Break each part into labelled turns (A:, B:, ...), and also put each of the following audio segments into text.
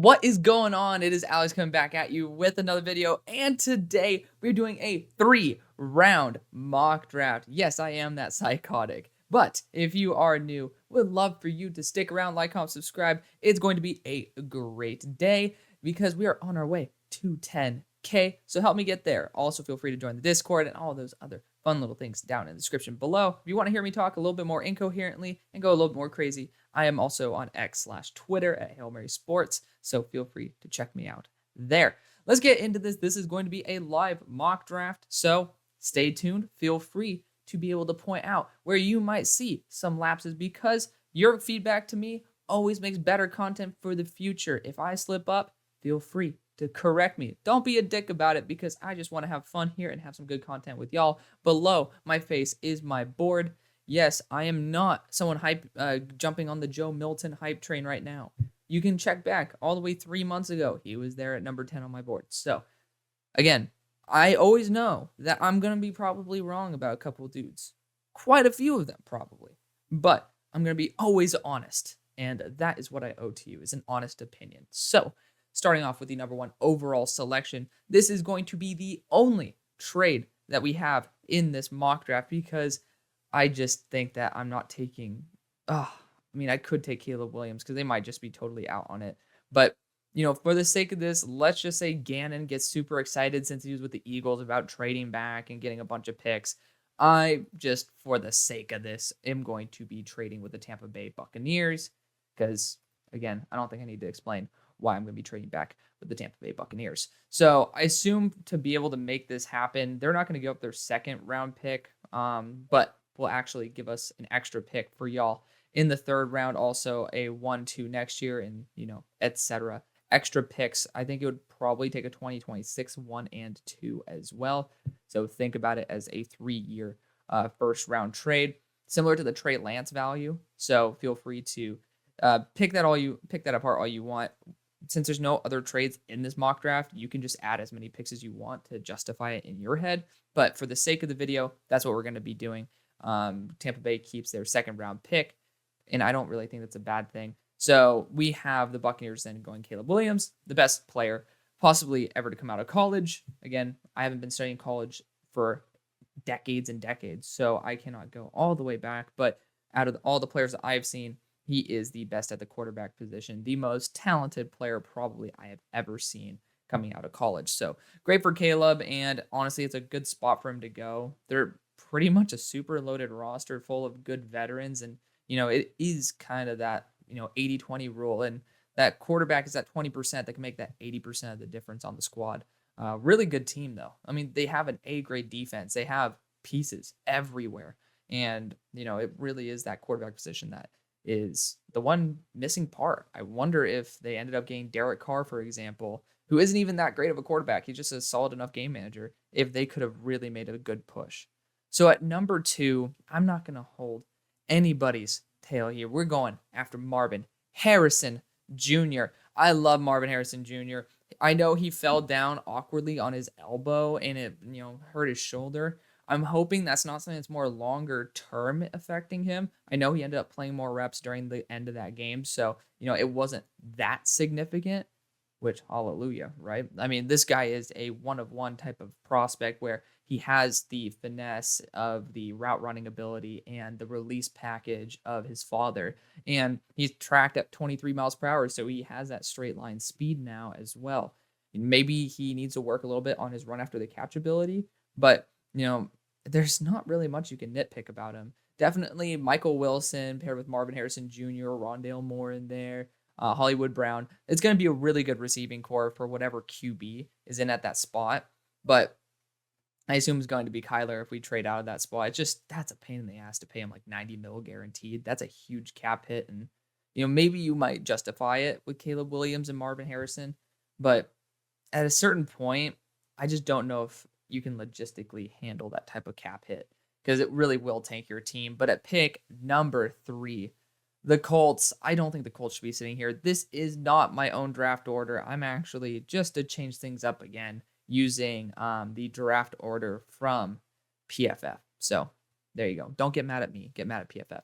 A: What is going on? It is Alex coming back at you with another video, and today we're doing a 3-round mock draft. Yes, I am that psychotic, but if you are new, would love for you to stick around, like, comment, subscribe. It's going to be a great day because we are on our way to 10K, so help me get there. Also, feel free to join the Discord and all those other fun little things down in the description below. If you want to hear me talk a little bit more incoherently and go a little bit more crazy, I am also on X/Twitter at Hail Mary Sports, so feel free to check me out there. Let's get into this. This is going to be a live mock draft, so stay tuned. Feel free to be able to point out where you might see some lapses because your feedback to me always makes better content for the future. If I slip up, feel free to correct me. Don't be a dick about it because I just want to have fun here and have some good content with y'all. Below my face is my board. Yes, I am not someone jumping on the Joe Milton hype train right now. You can check back all the way 3 months ago. He was there at number 10 on my board. So, again, I always know that I'm going to be probably wrong about a couple of dudes. Quite a few of them, probably. But I'm going to be always honest. And that is what I owe to you, is an honest opinion. So, starting off with the number 1 overall selection, this is going to be the only trade that we have in this mock draft because I just think that I'm not taking... I could take Caleb Williams because they might just be totally out on it. But, for the sake of this, let's just say Gannon gets super excited since he was with the Eagles about trading back and getting a bunch of picks. I just, for the sake of this, am going to be trading with the Tampa Bay Buccaneers because, again, I don't think I need to explain why I'm going to be trading back with the Tampa Bay Buccaneers. So I assume to be able to make this happen, they're not going to give up their second round pick, but will actually give us an extra pick for y'all in the 3rd round, also a 1-2 next year, and, etc. Extra picks. I think it would probably take a 2026 1 and 2 as well. So think about it as a 3-year first round trade, similar to the Trey Lance value. So feel free to pick that apart all you want. Since there's no other trades in this mock draft, you can just add as many picks as you want to justify it in your head. But for the sake of the video, that's what we're going to be doing. Tampa Bay keeps their 2nd round pick, and I don't really think that's a bad thing. So we have the Buccaneers then going Caleb Williams, the best player possibly ever to come out of college. Again, I haven't been studying college for decades and decades, so I cannot go all the way back. But out of all the players that I've seen, he is the best at the quarterback position, the most talented player probably I have ever seen coming out of college. So great for Caleb, and honestly, it's a good spot for him to go. They're pretty much a super loaded roster full of good veterans, and it is kind of that 80-20 rule, and that quarterback is that 20% that can make that 80% of the difference on the squad. Really good team though. They have an A-grade defense. They have pieces everywhere, and it really is that quarterback position that is the one missing part. I wonder if they ended up getting Derek Carr, for example, who isn't even that great of a quarterback. He's just a solid enough game manager, if they could have really made a good push. So at number 2, I'm not going to hold anybody's tail here. We're going after Marvin Harrison Jr. I love Marvin Harrison Jr. I know he fell down awkwardly on his elbow and it, hurt his shoulder. I'm hoping that's not something that's more longer term affecting him. I know he ended up playing more reps during the end of that game, so it wasn't that significant, which hallelujah, right? This guy is a one-of-one type of prospect where he has the finesse of the route running ability and the release package of his father. And he's tracked at 23 miles per hour, so he has that straight line speed now as well. Maybe he needs to work a little bit on his run after the catch ability, but there's not really much you can nitpick about him. Definitely Michael Wilson paired with Marvin Harrison Jr., Rondale Moore in there, Hollywood Brown. It's going to be a really good receiving core for whatever QB is in at that spot. But I assume it's going to be Kyler if we trade out of that spot. It's just, that's a pain in the ass to pay him like $90 million guaranteed. That's a huge cap hit. And, maybe you might justify it with Caleb Williams and Marvin Harrison. But at a certain point, I just don't know if you can logistically handle that type of cap hit because it really will tank your team. But at pick number 3, the Colts, I don't think the Colts should be sitting here. This is not my own draft order. I'm actually, just to change things up again, using the draft order from PFF. So there you go. Don't get mad at me. Get mad at PFF.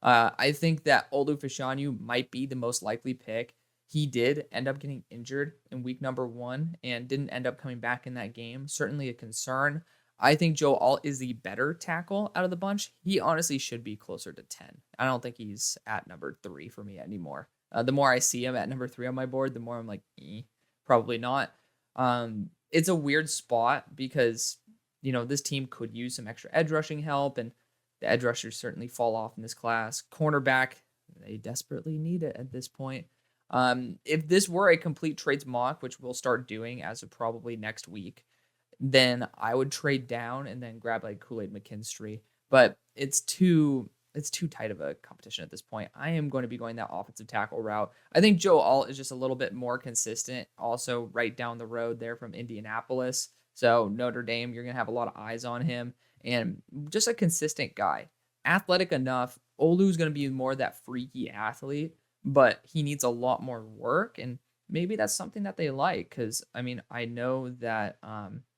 A: I think that Olu Fashanu might be the most likely pick. He did end up getting injured in week number 1 and didn't end up coming back in that game. Certainly a concern. I think Joe Alt is the better tackle out of the bunch. He honestly should be closer to 10. I don't think he's at number 3 for me anymore. The more I see him at number 3 on my board, the more I'm like, probably not. It's a weird spot because, this team could use some extra edge rushing help, and the edge rushers certainly fall off in this class. Cornerback, they desperately need it at this point. If this were a complete trades mock, which we'll start doing as of probably next week, then I would trade down and then grab like Kool-Aid McKinstry. But it's too tight of a competition at this point. I am going to be going that offensive tackle route. I think Joe Alt is just a little bit more consistent. Also, right down the road there from Indianapolis. So Notre Dame, you're going to have a lot of eyes on him. And just a consistent guy. Athletic enough. Olu's going to be more that freaky athlete, but he needs a lot more work. And maybe that's something that they like. Because, I know that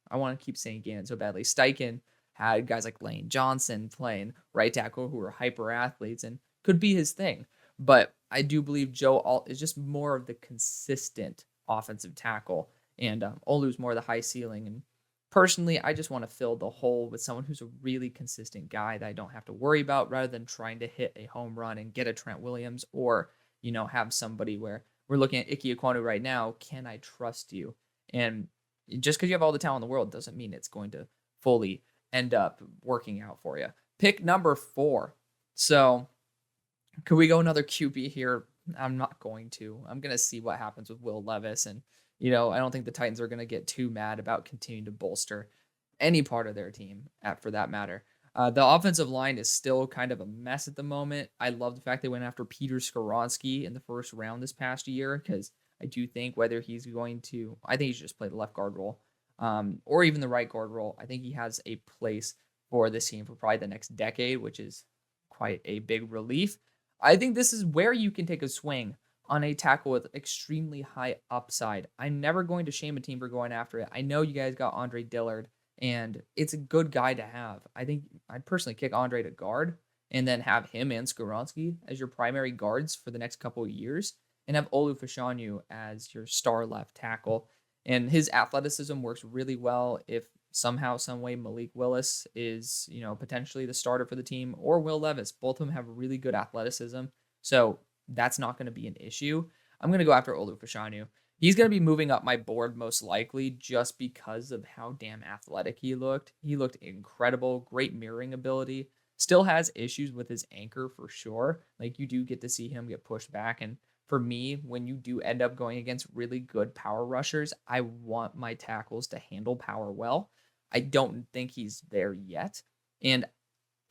A: I want to keep saying Gannon so badly. Steichen had guys like Lane Johnson playing right tackle who were hyper athletes and could be his thing. But I do believe Joe Alt is just more of the consistent offensive tackle, and Olu's more the high ceiling. And personally, I just want to fill the hole with someone who's a really consistent guy that I don't have to worry about, rather than trying to hit a home run and get a Trent Williams, or have somebody where we're looking at Ike Ekwonu right now. Can I trust you? And just because you have all the talent in the world doesn't mean it's going to fully end up working out for you. Pick number 4. So could we go another QB here? I'm not going to. I'm going to see what happens with Will Levis. And, I don't think the Titans are going to get too mad about continuing to bolster any part of their team, for that matter. The offensive line is still kind of a mess at the moment. I love the fact they went after Peter Skoronski in the first round this past year, because I do think whether he's going to, I think he should just play the left guard role, or even the right guard role. I think he has a place for this team for probably the next decade, which is quite a big relief. I think this is where you can take a swing on a tackle with extremely high upside. I'm never going to shame a team for going after it. I know you guys got Andre Dillard, and it's a good guy to have. I think I'd personally kick Andre to guard and then have him and Skoronski as your primary guards for the next couple of years, and have Olu Fashanu as your star left tackle. And his athleticism works really well if somehow, some way Malik Willis is, potentially the starter for the team, or Will Levis. Both of them have really good athleticism, so that's not going to be an issue. I'm going to go after Olu Fashanu. He's going to be moving up my board most likely just because of how damn athletic he looked. He looked incredible, great mirroring ability. Still has issues with his anchor for sure. Like, you do get to see him get pushed back, and for me, when you do end up going against really good power rushers, I want my tackles to handle power well. I don't think he's there yet. And,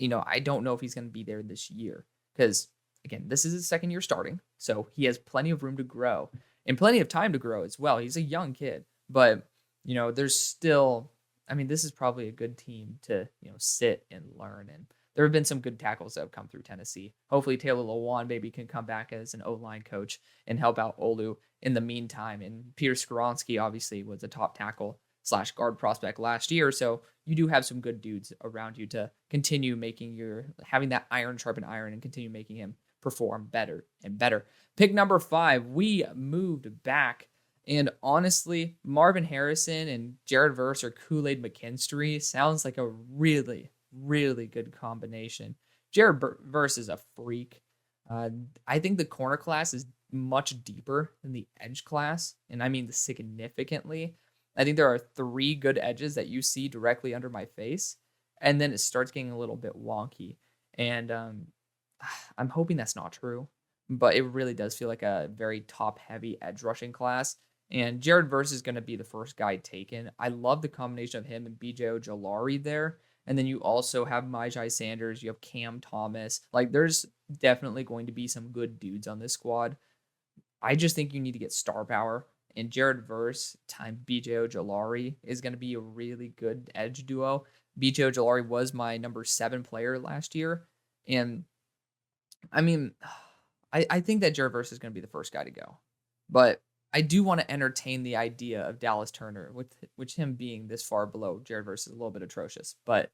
A: I don't know if he's going to be there this year, because, again, this is his second year starting. So he has plenty of room to grow and plenty of time to grow as well. He's a young kid, but, there's still, this is probably a good team to, sit and learn. And there have been some good tackles that have come through Tennessee. Hopefully Taylor Lewan maybe can come back as an O-line coach and help out Olu in the meantime. And Peter Skoronski obviously was a top tackle / guard prospect last year. So you do have some good dudes around you to continue having that iron sharpen iron and continue making him perform better and better. Pick number 5, we moved back. And honestly, Marvin Harrison and Jared Verse or Kool-Aid McKinstry sounds like a really, really good combination. Jared Verse is a freak. I think the corner class is much deeper than the edge class, and I mean significantly. I think there are 3 good edges that you see directly under my face, and then it starts getting a little bit wonky. And I'm hoping that's not true, but it really does feel like a very top-heavy edge rushing class. And Jared Verse is going to be the first guy taken. I love the combination of him and BJ Ojolari there. And then you also have Myjai Sanders. You have Cam Thomas. Like, there's definitely going to be some good dudes on this squad. I just think you need to get star power. And Jared Verse times BJ Ojolari is going to be a really good edge duo. BJ Ojolari was my number 7 player last year. And, I think that Jared Verse is going to be the first guy to go. But I do want to entertain the idea of Dallas Turner, which him being this far below Jared Verse is a little bit atrocious. But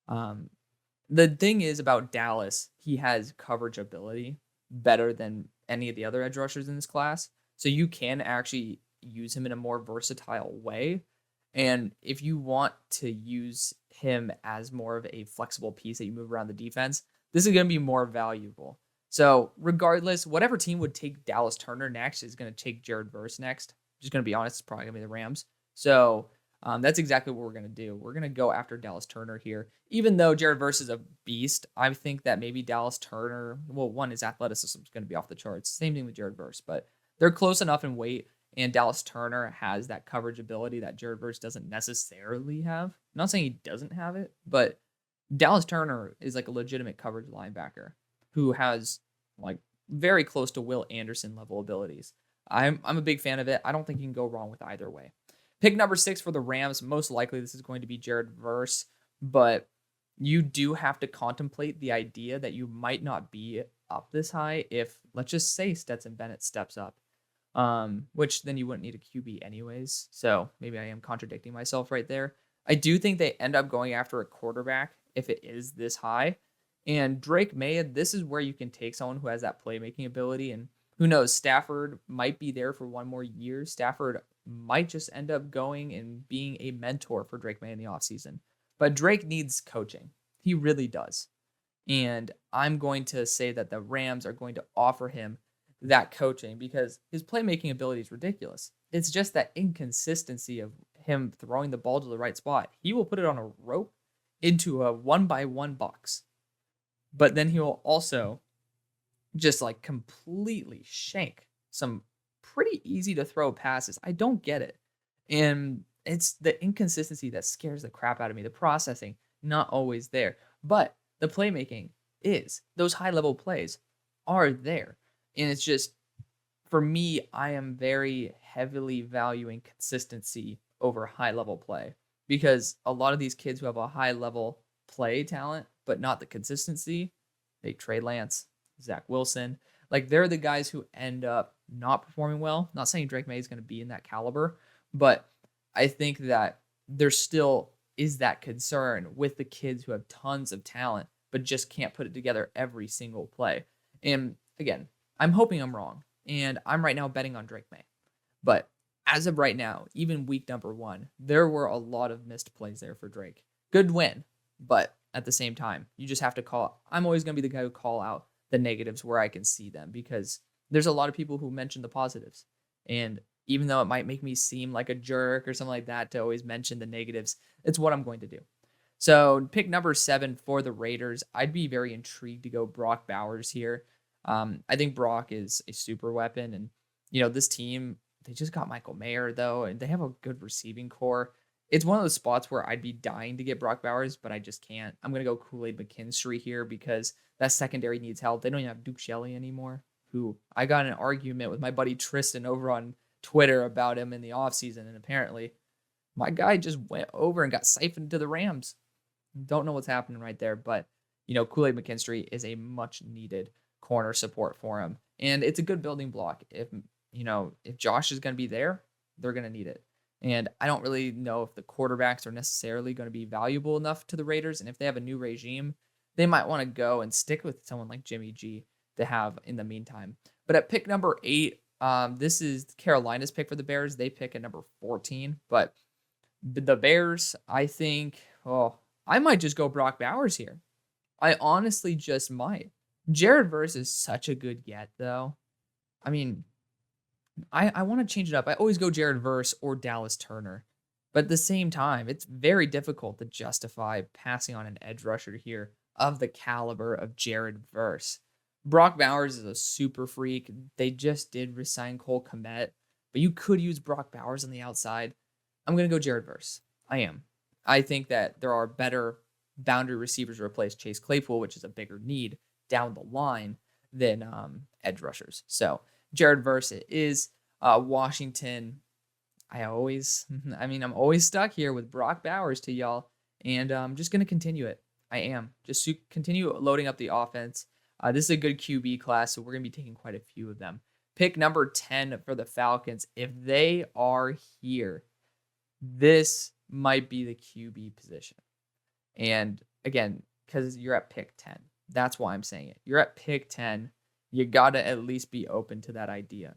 A: the thing is about Dallas, he has coverage ability better than any of the other edge rushers in this class. So you can actually use him in a more versatile way. And if you want to use him as more of a flexible piece that you move around the defense, this is going to be more valuable. So regardless, whatever team would take Dallas Turner next is going to take Jared Verse next. Just going to be honest, it's probably going to be the Rams. So that's exactly what we're going to do. We're going to go after Dallas Turner here. Even though Jared Verse is a beast, I think that maybe Dallas Turner, well, one, his athleticism is going to be off the charts. Same thing with Jared Verse, but they're close enough in weight, and Dallas Turner has that coverage ability that Jared Verse doesn't necessarily have. I'm not saying he doesn't have it, but Dallas Turner is like a legitimate coverage linebacker who has like very close to Will Anderson level abilities. I'm a big fan of it. I don't think you can go wrong with either way. Pick number 6 for the Rams. Most likely this is going to be Jared Verse, but you do have to contemplate the idea that you might not be up this high if, let's just say, Stetson Bennett steps up, which then you wouldn't need a QB anyways. So maybe I am contradicting myself right there. I do think they end up going after a quarterback if it is this high. And Drake May, this is where you can take someone who has that playmaking ability. And who knows, Stafford might be there for one more year. Stafford might just end up going and being a mentor for Drake May in the offseason. But Drake needs coaching. He really does. And I'm going to say that the Rams are going to offer him that coaching because his playmaking ability is ridiculous. It's just that inconsistency of him throwing the ball to the right spot. He will put it on a rope into a 1-by-1 box. But then he will also just like completely shank some pretty easy to throw passes. I don't get it. And it's the inconsistency that scares the crap out of me. The processing, not always there. But the playmaking is. Those high level plays are there. And it's just, for me, I am very heavily valuing consistency over high level play. Because a lot of these kids who have a high level play talent, but not the consistency, like Trey Lance, Zach Wilson, like they're the guys who end up not performing well. Not saying Drake May is going to be in that caliber, but I think that there still is that concern with the kids who have tons of talent, but just can't put it together every single play. And again, I'm hoping I'm wrong, and I'm right now betting on Drake May. But as of right now, even week number 1, there were a lot of missed plays there for Drake. Good win, but at the same time, you just have to call. I'm always going to be the guy who call out the negatives where I can see them because there's a lot of people who mention the positives. And even though it might make me seem like a jerk or something like that to always mention the negatives, it's what I'm going to do. So pick number 7 for the Raiders. I'd be very intrigued to go Brock Bowers here. I think Brock is a super weapon. And, this team, they just got Michael Mayer, though, and they have a good receiving core. It's one of those spots where I'd be dying to get Brock Bowers, but I just can't. I'm going to go Kool-Aid McKinstry here because that secondary needs help. They don't even have Duke Shelley anymore, who I got in an argument with my buddy Tristan over on Twitter about him in the offseason, and apparently my guy just went over and got siphoned to the Rams. Don't know what's happening right there, but, Kool-Aid McKinstry is a much-needed corner support for him, and it's a good building block. If Josh is going to be there, they're going to need it. And I don't really know if the quarterbacks are necessarily going to be valuable enough to the Raiders. And if they have a new regime, they might want to go and stick with someone like Jimmy G to have in the meantime. But at pick number 8, this is Carolina's pick for the Bears. They pick at number 14. But the Bears, I think, I might just go Brock Bowers here. I honestly just might. Jared Verse is such a good get, though. I mean, I want to change it up. I always go Jared Verse or Dallas Turner. But at the same time, it's very difficult to justify passing on an edge rusher here of the caliber of Jared Verse. Brock Bowers is a super freak. They just did resign Cole Kmet, but you could use Brock Bowers on the outside. I'm going to go Jared Verse. I am. I think that there are better boundary receivers to replace Chase Claypool, which is a bigger need down the line than edge rushers. So Jared Verse is. Washington, I'm always stuck here with Brock Bowers to y'all, and I'm just going to continue it. I am. Just to continue loading up the offense. This is a good QB class, so we're going to be taking quite a few of them. Pick number 10 for the Falcons. If they are here, this might be the QB position. And again, because you're at pick 10. That's why I'm saying it. You're at pick 10. You got to at least be open to that idea.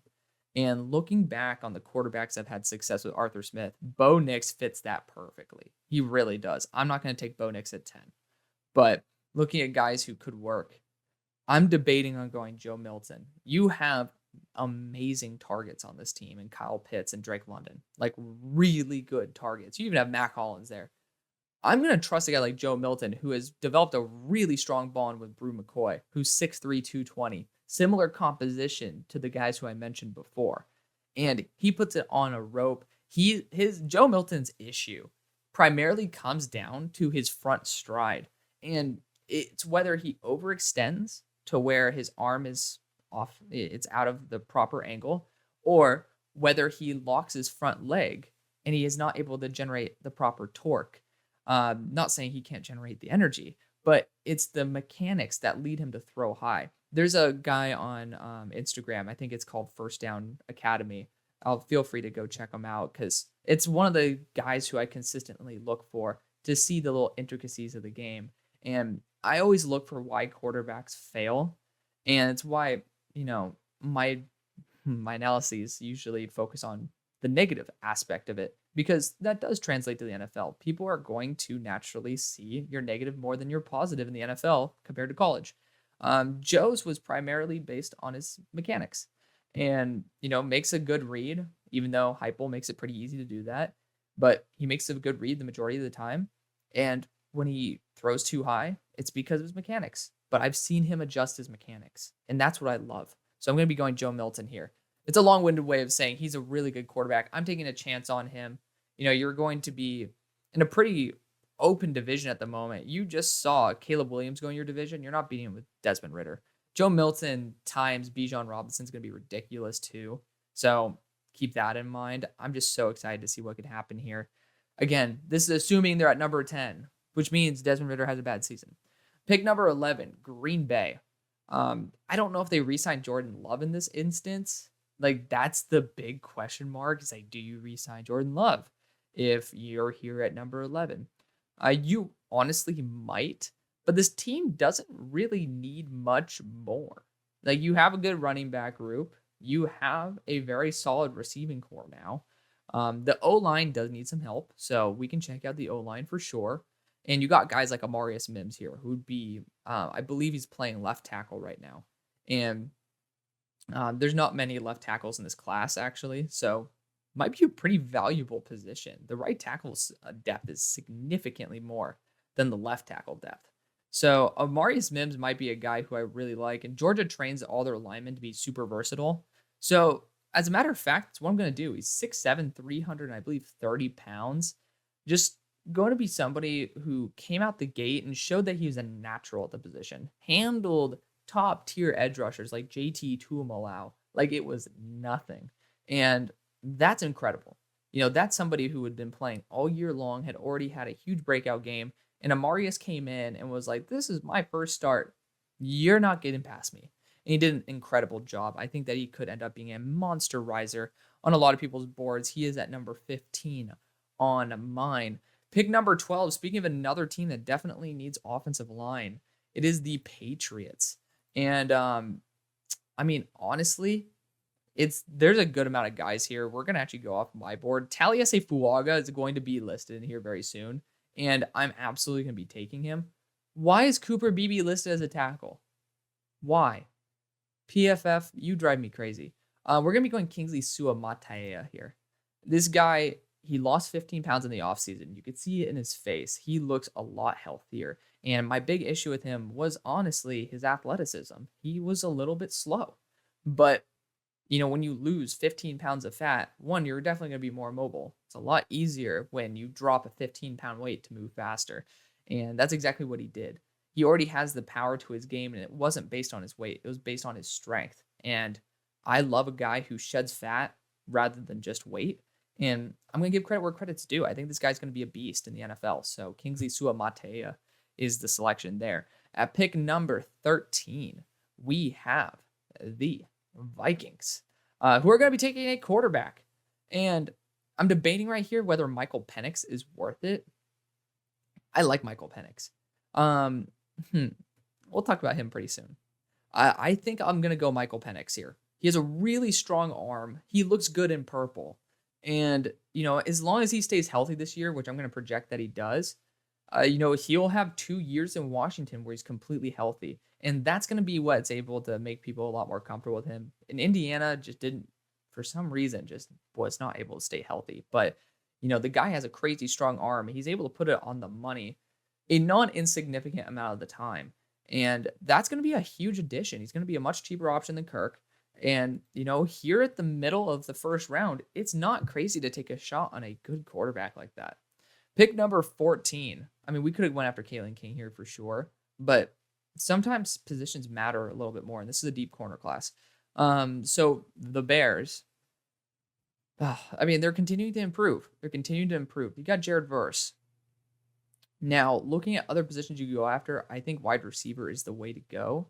A: And looking back on the quarterbacks that have had success with Arthur Smith, Bo Nix fits that perfectly. He really does. I'm not going to take Bo Nix at 10. But looking at guys who could work, I'm debating on going Joe Milton. You have amazing targets on this team, and Kyle Pitts and Drake London, like really good targets. You even have Mac Hollins there. I'm going to trust a guy like Joe Milton, who has developed a really strong bond with Brew McCoy, who's 6'3", 220. Similar composition to the guys who I mentioned before. And he puts it on a rope. His Joe Milton's issue primarily comes down to his front stride. And it's whether he overextends to where his arm is off, it's out of the proper angle, or whether he locks his front leg and he is not able to generate the proper torque. Not saying he can't generate the energy, but it's the mechanics that lead him to throw high. There's a guy on Instagram, I think it's called First Down Academy. I'll feel free to go check him out because it's one of the guys who I consistently look for to see the little intricacies of the game. And I always look for why quarterbacks fail. And it's why, my analyses usually focus on the negative aspect of it, because that does translate to the NFL. People are going to naturally see your negative more than your positive in the NFL compared to college. Joe's was primarily based on his mechanics and, makes a good read, even though Heupel makes it pretty easy to do that. But he makes a good read the majority of the time. And when he throws too high, it's because of his mechanics. But I've seen him adjust his mechanics, and that's what I love. So I'm going to be going Joe Milton here. It's a long-winded way of saying he's a really good quarterback. I'm taking a chance on him. You're going to be in a pretty open division at the moment. You just saw Caleb Williams go in your division. You're not beating him with Desmond Ridder. Joe Milton times Bijan Robinson's going to be ridiculous too. So keep that in mind. I'm just so excited to see what could happen here. Again, this is assuming they're at number 10, which means Desmond Ridder has a bad season. Pick number 11, Green Bay. I don't know if they re-signed Jordan Love in this instance. Like, that's the big question mark. Is like, do you re-sign Jordan Love if you're here at number 11? You honestly might, but this team doesn't really need much more. Like, you have a good running back group. You have a very solid receiving core now. The O-line does need some help, so we can check out the O-line for sure. And you got guys like Amarius Mims here, who'd be, I believe he's playing left tackle right now. And there's not many left tackles in this class, actually. So might be a pretty valuable position. The right tackle's depth is significantly more than the left tackle depth. So Amarius Mims might be a guy who I really like. And Georgia trains all their linemen to be super versatile. So as a matter of fact, that's what I'm going to do. He's 6'7", 300, and I believe 30 pounds. Just going to be somebody who came out the gate and showed that he was a natural at the position. Handled top tier edge rushers like JT Tuimoloau like it was nothing. And that's incredible. That's somebody who had been playing all year long, had already had a huge breakout game. And Amarius came in and was like, this is my first start. You're not getting past me. And he did an incredible job. I think that he could end up being a monster riser on a lot of people's boards. He is at number 15 on mine. Pick number 12, speaking of another team that definitely needs offensive line, it is the Patriots. And, honestly, there's a good amount of guys here. We're going to actually go off my board. Taliesin Fuaga is going to be listed in here very soon, and I'm absolutely going to be taking him. Why is Cooper Beebe listed as a tackle? Why? PFF, you drive me crazy. We're going to be going Kingsley Suamataia here. This guy, he lost 15 pounds in the offseason. You could see it in his face. He looks a lot healthier. And my big issue with him was honestly his athleticism. He was a little bit slow. But, when you lose 15 pounds of fat, one, you're definitely going to be more mobile. It's a lot easier when you drop a 15-pound weight to move faster. And that's exactly what he did. He already has the power to his game, and it wasn't based on his weight. It was based on his strength. And I love a guy who sheds fat rather than just weight. And I'm going to give credit where credit's due. I think this guy's going to be a beast in the NFL. So Kingsley Suamataia is the selection there. At pick number 13, we have the Vikings, who are going to be taking a quarterback. And I'm debating right here whether Michael Penix is worth it. I like Michael Penix. We'll talk about him pretty soon. I think I'm going to go Michael Penix here. He has a really strong arm. He looks good in purple. And, as long as he stays healthy this year, which I'm going to project that he does, he'll have 2 years in Washington where he's completely healthy. And that's going to be what's able to make people a lot more comfortable with him. In Indiana, just didn't, for some reason, just was not able to stay healthy. But, the guy has a crazy strong arm. He's able to put it on the money a non-insignificant amount of the time. And that's going to be a huge addition. He's going to be a much cheaper option than Kirk. And, here at the middle of the first round, it's not crazy to take a shot on a good quarterback like that. Pick number 14. I mean, we could have went after Kalen King here for sure, but sometimes positions matter a little bit more, and this is a deep corner class. So the Bears, they're continuing to improve. You got Jared Verse. Now, looking at other positions you go after, I think wide receiver is the way to go.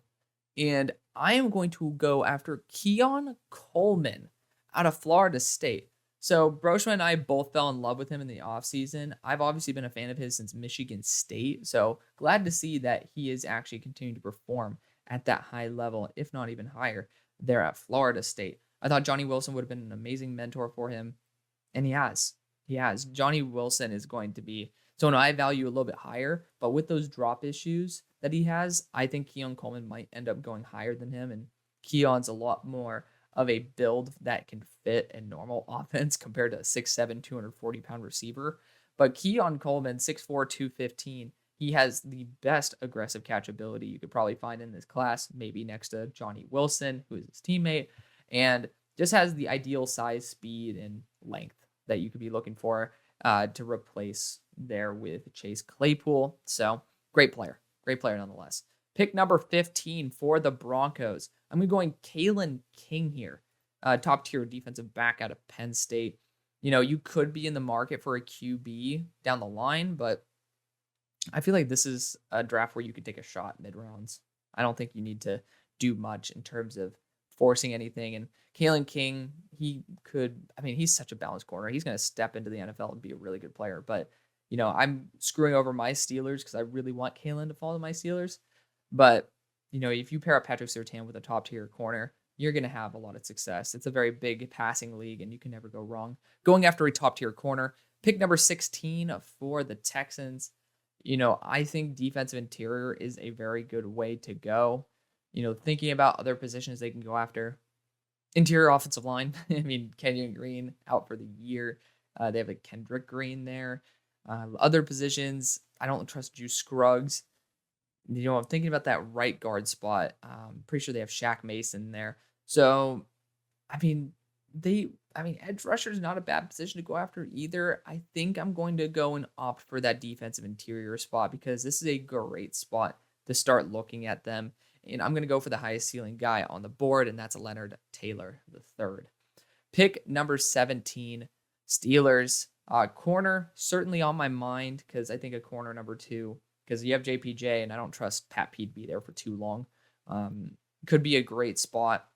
A: And I am going to go after Keon Coleman out of Florida State. So Broshman and I both fell in love with him in the offseason. I've obviously been a fan of his since Michigan State. So glad to see that he is actually continuing to perform at that high level, if not even higher, there at Florida State. I thought Johnny Wilson would have been an amazing mentor for him. And he has. Johnny Wilson is going to be someone I value a little bit higher. But with those drop issues that he has, I think Keon Coleman might end up going higher than him. And Keon's a lot more of a build that can fit a normal offense compared to a 6'7", 240-pound receiver. But Keon Coleman, 6'4", 215, he has the best aggressive catchability you could probably find in this class, maybe next to Johnny Wilson, who is his teammate, and just has the ideal size, speed, and length that you could be looking for to replace there with Chase Claypool. So great player nonetheless. Pick number 15 for the Broncos. I'm going Kalen King here, top tier defensive back out of Penn State. You could be in the market for a QB down the line, but I feel like this is a draft where you could take a shot mid rounds. I don't think you need to do much in terms of forcing anything. And Kalen King, he's such a balanced corner. He's going to step into the NFL and be a really good player. But, I'm screwing over my Steelers because I really want Kalen to fall to my Steelers. But, if you pair up Patrick Surtain with a top tier corner, you're going to have a lot of success. It's a very big passing league, and you can never go wrong going after a top tier corner. Pick number 16 for the Texans. I think defensive interior is a very good way to go. Thinking about other positions they can go after. Interior offensive line. Kenyon Green out for the year. They have a Kendrick Green there. Other positions, I don't trust Juice Scruggs. I'm thinking about that right guard spot. Pretty sure they have Shaq Mason there. So, edge rusher is not a bad position to go after either. I think I'm going to go and opt for that defensive interior spot because this is a great spot to start looking at them. And I'm going to go for the highest ceiling guy on the board, and that's Leonard Taylor III. Pick number 17, Steelers. Corner, certainly on my mind because I think a corner number 2, because you have JPJ, and I don't trust Pat Pete to be there for too long. Could be a great spot.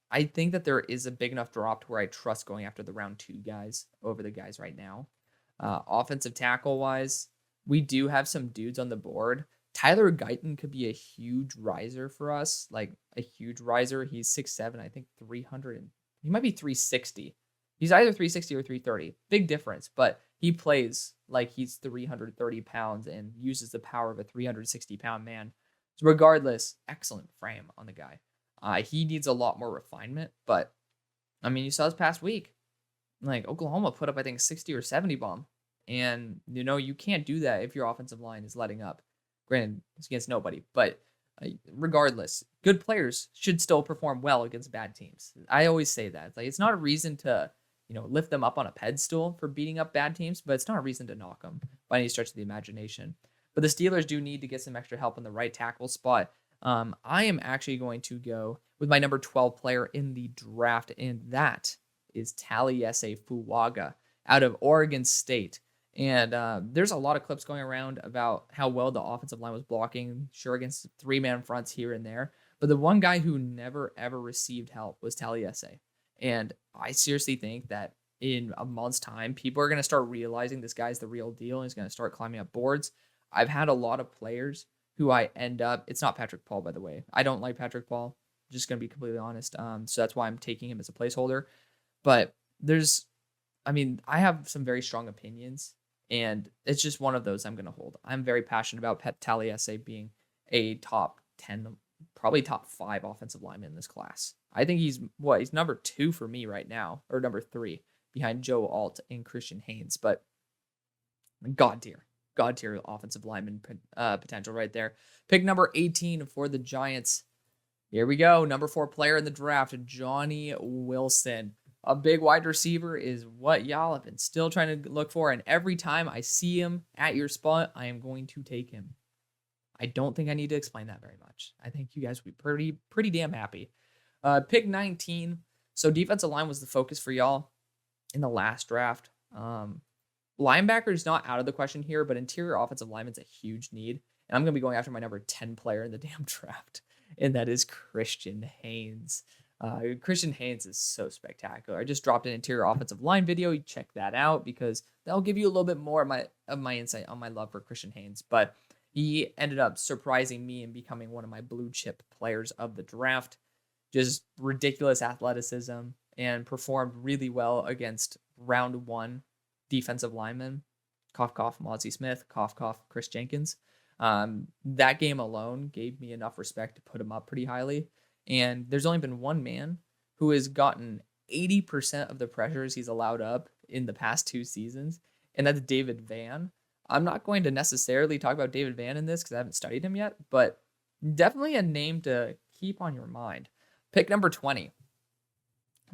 A: I think that there is a big enough drop to where I trust going after the round 2 guys over the guys right now. Offensive tackle-wise, we do have some dudes on the board. Tyler Guyton could be a huge riser for us, like a huge riser. He's 6'7", I think 300, he might be 360. He's either 360 or 330. Big difference, but he plays like he's 330 pounds and uses the power of a 360-pound man. So regardless, excellent frame on the guy. He needs a lot more refinement, but, you saw this past week. Like, Oklahoma put up, I think, 60 or 70 bomb. And, you can't do that if your offensive line is letting up. Granted, it's against nobody, but regardless, good players should still perform well against bad teams. I always say that. It's not a reason to, lift them up on a pedestal for beating up bad teams, but it's not a reason to knock them by any stretch of the imagination. But the Steelers do need to get some extra help in the right tackle spot. I am actually going to go with my number 12 player in the draft, and that is Taliese Fuaga out of Oregon State. And there's a lot of clips going around about how well the offensive line was blocking, sure, against 3-man fronts here and there. But the one guy who never, ever received help was Taliese. And I seriously think that in a month's time, people are going to start realizing this guy's the real deal and he's going to start climbing up boards. I've had a lot of players who I end up, it's not Patrick Paul, by the way. I don't like Patrick Paul. Just going to be completely honest. So that's why I'm taking him as a placeholder. But I have some very strong opinions, and it's just one of those I'm going to hold. I'm very passionate about Pep Talliese being a top 10, probably top 5 offensive lineman in this class. I think he's number 2 for me right now, or number 3 behind Joe Alt and Christian Haynes. But God tier offensive lineman potential right there. Pick number 18 for the Giants. Here we go. Number 4 player in the draft, Johnny Wilson. A big wide receiver is what y'all have been still trying to look for. And every time I see him at your spot, I am going to take him. I don't think I need to explain that very much. I think you guys will be pretty damn happy. Pick 19. So defensive line was the focus for y'all in the last draft. Linebacker is not out of the question here, but interior offensive lineman is a huge need. And I'm going to be going after my number 10 player in the damn draft, and that is Christian Haynes. Christian Haynes is so spectacular. I just dropped an interior offensive line video. You check that out because that'll give you a little bit more of my insight on my love for Christian Haynes. But he ended up surprising me and becoming one of my blue chip players of the draft. Just ridiculous athleticism and performed really well against round 1 defensive linemen. Cough, cough, Mozzie Smith. Cough, cough, Chris Jenkins. That game alone gave me enough respect to put him up pretty highly. And there's only been one man who has gotten 80% of the pressures he's allowed up in the past 2 seasons, and that's David Van. I'm not going to necessarily talk about David Van in this because I haven't studied him yet, but definitely a name to keep on your mind. Pick number 20.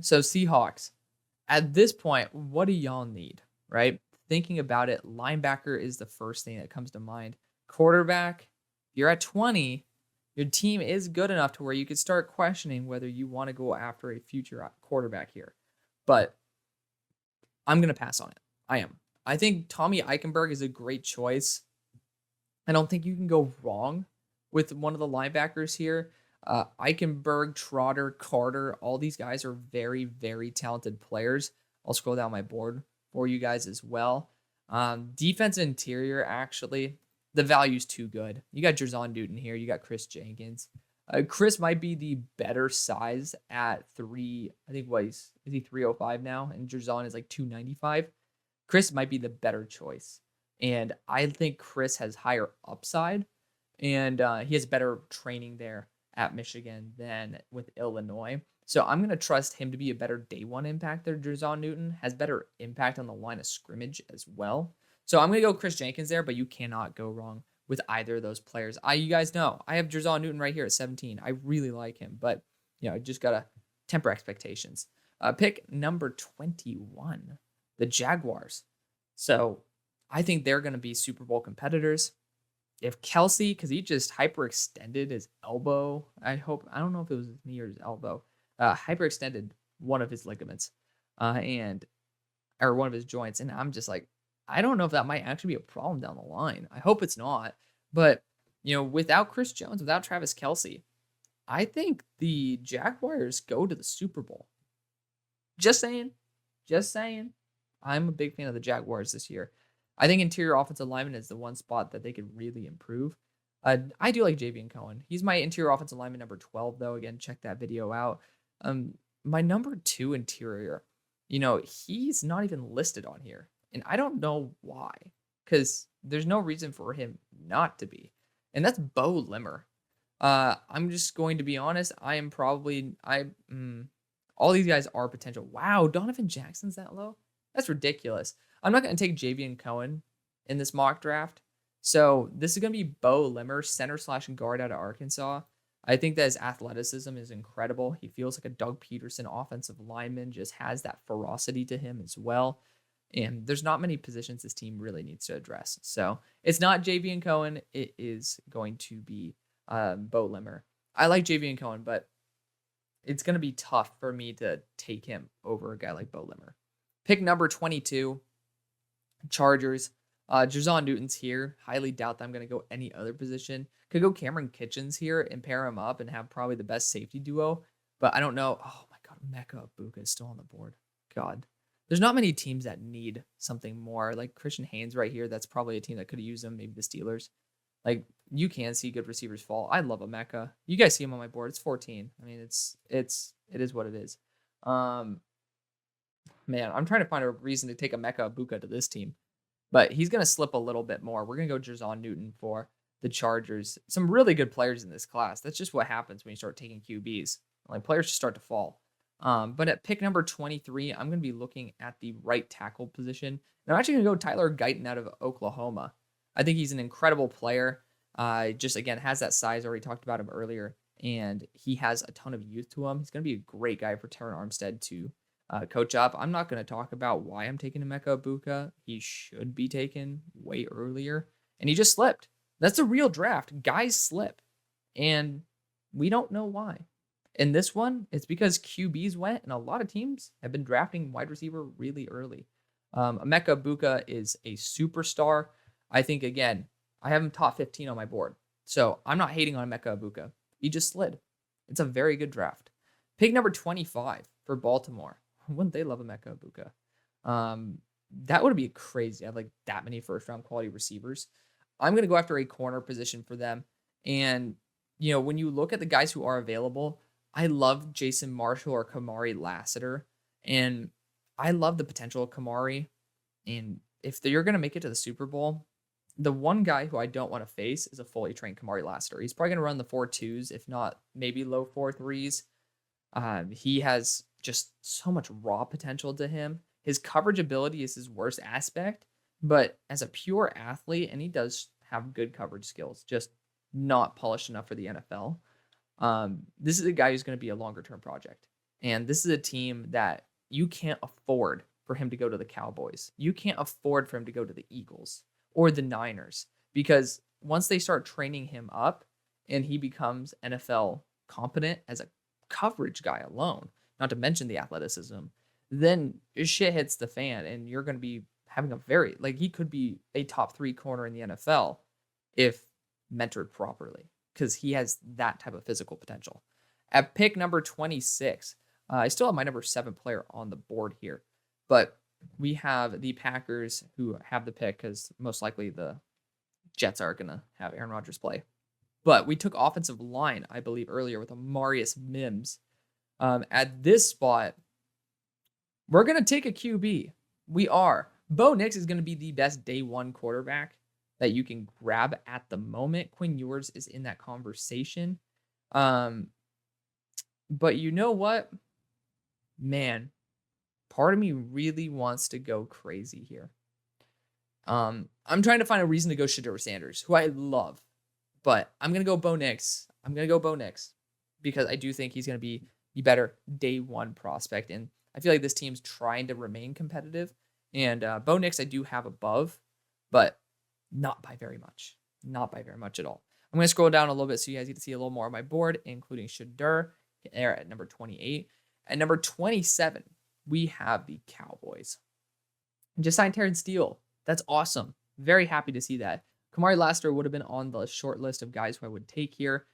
A: So Seahawks. At this point, what do y'all need, right? Thinking about it, linebacker is the first thing that comes to mind. Quarterback, you're at 20. Your team is good enough to where you could start questioning whether you want to go after a future quarterback here. But I'm going to pass on it. I am. I think Tommy Eichenberg is a great choice. I don't think you can go wrong with one of the linebackers here. Eichenberg, Trotter, Carter, all these guys are very, very talented players. I'll scroll down my board for you guys as well. Defense interior, actually, the value's too good. You got Jerzon Newton here. You got Chris Jenkins. Chris might be the better size at 3. I think is he 305 now? And Jerzon is like 295. Chris might be the better choice. And I think Chris has higher upside. And he has better training there at Michigan than with Illinois. So I'm going to trust him to be a better day 1 impactor. Jerzon Newton has better impact on the line of scrimmage as well. So I'm going to go Chris Jenkins there, but you cannot go wrong with either of those players. You guys know, I have Jerzon Newton right here at 17. I really like him, but just got to temper expectations. Pick number 21, the Jaguars. So I think they're going to be Super Bowl competitors. If Kelsey, because he just hyperextended his elbow, I don't know if it was his knee or his elbow, hyperextended one of his ligaments or one of his joints. And I'm just like, I don't know if that might actually be a problem down the line. I hope it's not. But, without Chris Jones, without Travis Kelsey, I think the Jaguars go to the Super Bowl. Just saying. I'm a big fan of the Jaguars this year. I think interior offensive lineman is the one spot that they could really improve. I do like Javion Cohen. He's my interior offensive lineman number 12, though. Again, check that video out. My number 2 interior, he's not even listed on here. And I don't know why, because there's no reason for him not to be. And that's Bo Limmer. I'm just going to be honest. All these guys are potential. Wow, Donovan Jackson's that low? That's ridiculous. I'm not going to take Javion Cohen in this mock draft. So this is going to be Bo Limmer, center/guard out of Arkansas. I think that his athleticism is incredible. He feels like a Doug Peterson offensive lineman, just has that ferocity to him as well. And there's not many positions this team really needs to address. So it's not Javion Cohen. It is going to be Bo Limmer. I like Javion Cohen, but it's going to be tough for me to take him over a guy like Bo Limmer. Pick number 22, Chargers. Jerzon Newton's here. Highly doubt that I'm going to go any other position. Could go Cameron Kitchens here and pair him up and have probably the best safety duo. But I don't know. Oh my God, Mecca Ibuka is still on the board. God. There's not many teams that need something more. Like Christian Haynes right here, that's probably a team that could have used him. Maybe the Steelers. Like, you can see good receivers fall. I love Emeka. You guys see him on my board. It's 14. I mean, it is what it is. Man, I'm trying to find a reason to take Emeka Ibuka to this team, but he's going to slip a little bit more. We're going to go Jason Newton for the Chargers. Some really good players in this class. That's just what happens when you start taking QBs. Like, players just start to fall. But at pick number 23, I'm going to be looking at the right tackle position. And I'm actually going to go Tyler Guyton out of Oklahoma. I think he's an incredible player. Just, again, has that size. I already talked about him earlier. And he has a ton of youth to him. He's going to be a great guy for Terron Armstead to coach up. I'm not going to talk about why I'm taking Emeka Ibuka. He should be taken way earlier. And he just slipped. That's a real draft. Guys slip. And we don't know why. In this one, it's because QBs went, and a lot of teams have been drafting wide receiver really early. Emeka Ibuka is a superstar. I think, again, I have him top 15 on my board. So I'm not hating on Emeka Ibuka. He just slid. It's a very good draft. Pick number 25 for Baltimore. Wouldn't they love Emeka Ibuka? That would be crazy. I have like that many first-round quality receivers. I'm going to go after a corner position for them. And, you know, when you look at the guys who are available, I love Jason Marshall or Kamari Lassiter. And I love the potential of Kamari. And if you're going to make it to the Super Bowl, the one guy who I don't want to face is a fully trained Kamari Lassiter. He's probably going to run the 4.2s, if not maybe low 4.3s. He has just so much raw potential to him. His coverage ability is his worst aspect, but as a pure athlete, and he does have good coverage skills, just not polished enough for the NFL. This is a guy who's going to be a longer term project. And this is a team that you can't afford for him to go to the Cowboys. You can't afford for him to go to the Eagles or the Niners, because once they start training him up and he becomes NFL competent as a coverage guy alone, not to mention the athleticism, then shit hits the fan and you're going to be having a very, like, he could be a top 3 corner in the NFL if mentored properly, because he has that type of physical potential. At pick number 26, I still have my number 7 player on the board here, but we have the Packers who have the pick because most likely the Jets are going to have Aaron Rodgers play. But we took offensive line, I believe, earlier with Amarius Mims. At this spot, we're going to take a QB. We are. Bo Nix is going to be the best day one quarterback that you can grab at the moment. Quinn Ewers is in that conversation. But you know what? Man, part of me really wants to go crazy here. I'm trying to find a reason to go Shedeur Sanders, who I love. But I'm going to go Bo Nix. Because I do think he's going to be the better day one prospect. And I feel like this team's trying to remain competitive. And Bo Nix I do have above, but not by very much. Not by very much at all. I'm going to scroll down a little bit so you guys get to see a little more of my board, including Shedeur there at number 28. At number 27, we have the Cowboys. Just signed Terrence Steele. That's awesome. Very happy to see that. Kamari Lassiter would have been on the short list of guys who I would take here.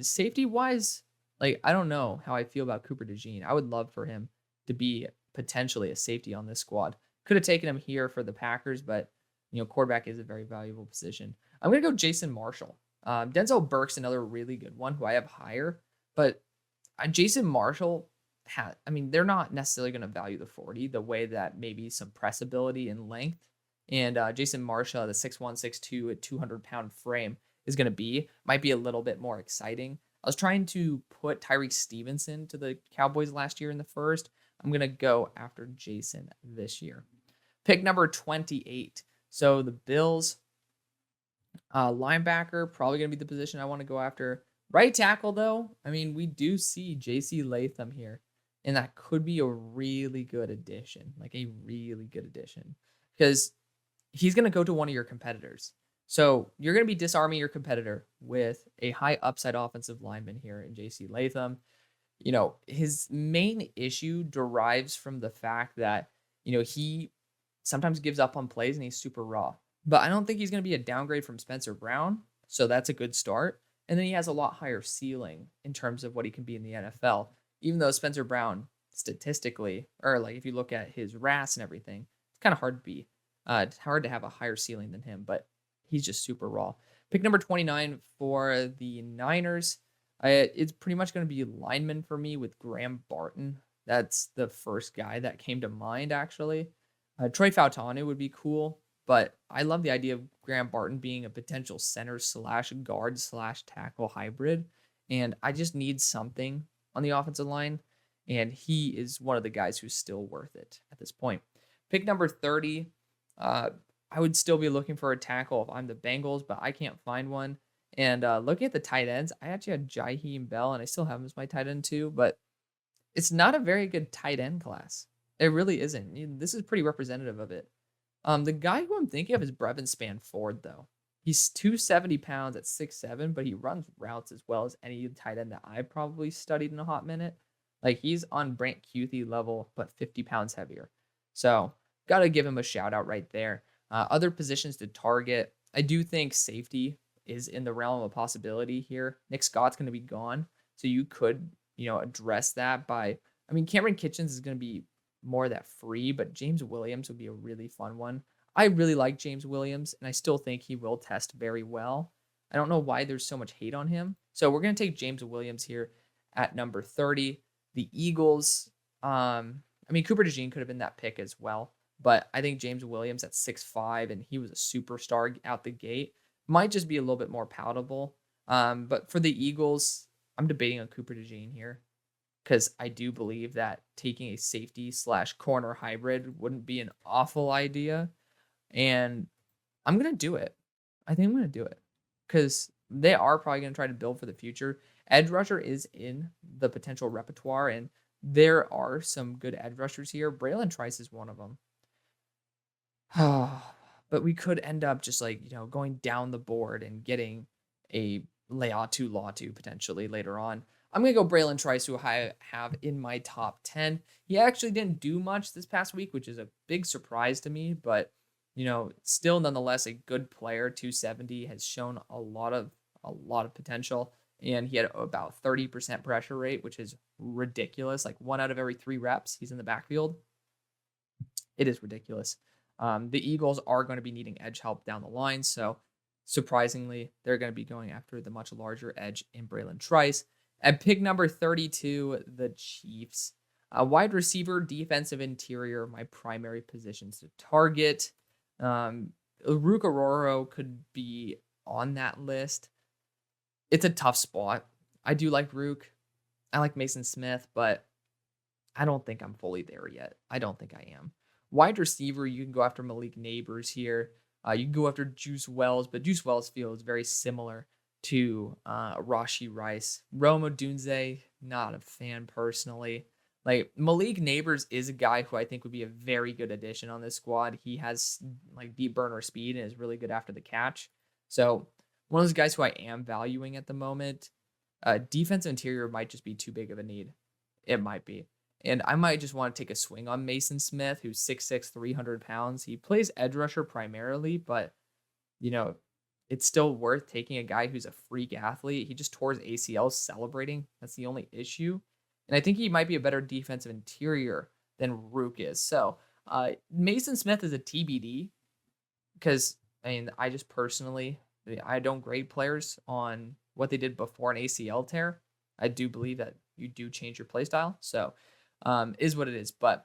A: Safety-wise, like, I don't know how I feel about Cooper DeJean. I would love for him to be potentially a safety on this squad. Could have taken him here for the Packers, but, you know, quarterback is a very valuable position. I'm going to go Jason Marshall. Denzel Burke's another really good one who I have higher, but Jason Marshall, they're not necessarily going to value the 40 the way that maybe some press ability and length and Jason Marshall, the 6'1", 6'2", 200-pound frame might be a little bit more exciting. I was trying to put Tyreek Stevenson to the Cowboys last year in the first. I'm going to go after Jason this year. Pick number 28. So the Bills, linebacker, probably going to be the position I want to go after. Right tackle, though, we do see J.C. Latham here, and that could be a really good addition, because he's going to go to one of your competitors. So you're going to be disarming your competitor with a high upside offensive lineman here in J.C. Latham. You know, his main issue derives from the fact that, you know, he sometimes gives up on plays and he's super raw. But I don't think he's going to be a downgrade from Spencer Brown, so that's a good start. And then he has a lot higher ceiling in terms of what he can be in the NFL, even though Spencer Brown statistically, or like if you look at his RAS and everything, it's kind of hard to be. It's hard to have a higher ceiling than him, but he's just super raw. Pick number 29 for the Niners. It's pretty much going to be lineman for me with Graham Barton. That's the first guy that came to mind, actually. Troy Fautanu would be cool, but I love the idea of Graham Barton being a potential center slash guard slash tackle hybrid. And I just need something on the offensive line. And he is one of the guys who's still worth it at this point. Pick number 30. I would still be looking for a tackle if I'm the Bengals, but I can't find one. And looking at the tight ends, I actually had Jaheim Bell, and I still have him as my tight end too, but it's not a very good tight end class. It really isn't. This is pretty representative of it. The guy who I'm thinking of is Brevin Spanford, though. He's 270 pounds at 6'7", but he runs routes as well as any tight end that I've probably studied in a hot minute. Like, he's on Brant Kuithe level, but 50 pounds heavier. So, got to give him a shout out right there. Other positions to target, I do think safety is in the realm of possibility here. Nick Scott's going to be gone, so you could, address that by, Cameron Kitchens is going to be more of that free, but James Williams would be a really fun one. I really like James Williams, and I still think he will test very well. I don't know why there's so much hate on him. So we're going to take James Williams here at number 30. The Eagles, Cooper DeJean could have been that pick as well, but I think James Williams at 6'5", and he was a superstar out the gate, might just be a little bit more palatable. But for the Eagles, I'm debating on Cooper DeJean here because I do believe that taking a safety slash corner hybrid wouldn't be an awful idea. And I'm going to do it. I think I'm going to do it because they are probably going to try to build for the future. Edge rusher is in the potential repertoire, and there are some good edge rushers here. Braylon Trice is one of them. But we could end up just going down the board and getting a Leatu Latu potentially later on. I'm going to go Braylon Trice, who I have in my top 10. He actually didn't do much this past week, which is a big surprise to me, but still nonetheless a good player. 270 has shown a lot of potential, and he had about 30% pressure rate, which is ridiculous. Like 1 out of every 3 reps, he's in the backfield. It is ridiculous. The Eagles are going to be needing edge help down the line, so surprisingly, they're going to be going after the much larger edge in Braylon Trice. At pick number 32, the Chiefs. Wide receiver, defensive interior, my primary positions to target. Rook Aurora could be on that list. It's a tough spot. I do like Rook. I like Mason Smith, but I don't think I'm fully there yet. I don't think I am. Wide receiver, you can go after Malik Neighbors here. You can go after Juice Wells, but Juice Wells feels very similar to Rashee Rice. Rome Odunze, not a fan personally. Like, Malik Neighbors is a guy who I think would be a very good addition on this squad. He has deep burner speed and is really good after the catch. So one of those guys who I am valuing at the moment. Defensive interior might just be too big of a need. It might be. And I might just want to take a swing on Mason Smith, who's 6'6", 300 pounds. He plays edge rusher primarily, but, it's still worth taking a guy who's a freak athlete. He just tore his ACL celebrating. That's the only issue. And I think he might be a better defensive interior than Rook is. So Mason Smith is a TBD because, I just personally, I don't grade players on what they did before an ACL tear. I do believe that you do change your play style. So is what it is. But